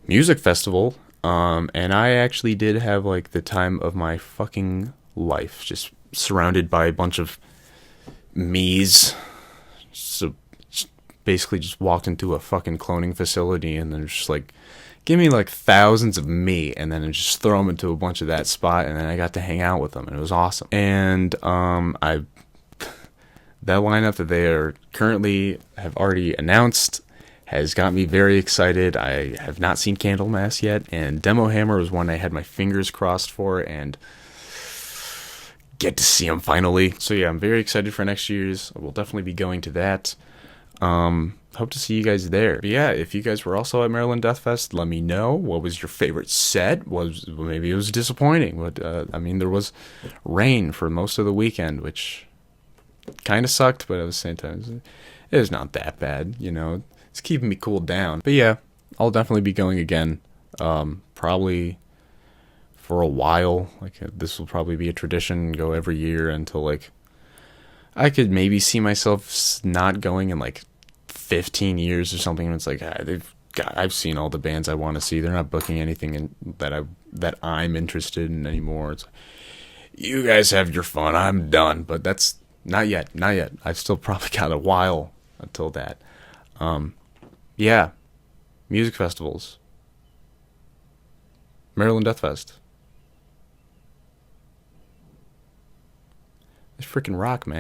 music festival. And I actually did have like the time of my fucking life, just surrounded by a bunch of me's. So basically just walked into a fucking cloning facility and then just like, give me like thousands of me, and then just throw them into a bunch of that spot, and then I got to hang out with them, and it was awesome. And that lineup that they are currently have already announced has got me very excited. I have not seen Candlemass yet, and Demo Hammer was one I had my fingers crossed for, and get to see him finally. So yeah, I'm very excited for next year's. I will definitely be going to that. Hope to see you guys there. But yeah, if you guys were also at Maryland Deathfest, let me know. What was your favorite set? Maybe it was disappointing, but I mean, there was rain for most of the weekend, which kind of sucked, but at the same time, it was not that bad, you know. It's keeping me cooled down. But yeah, I'll definitely be going again. Probably for a while. Like, this will probably be a tradition, go every year until like I could maybe see myself not going in like 15 years or something. And it's like, I've seen all the bands I want to see. They're not booking anything that I'm interested in anymore. It's like, you guys have your fun. I'm done. But that's not yet. I've still probably got a while until that. Yeah, music festivals. Maryland Deathfest. It's freaking rock, man.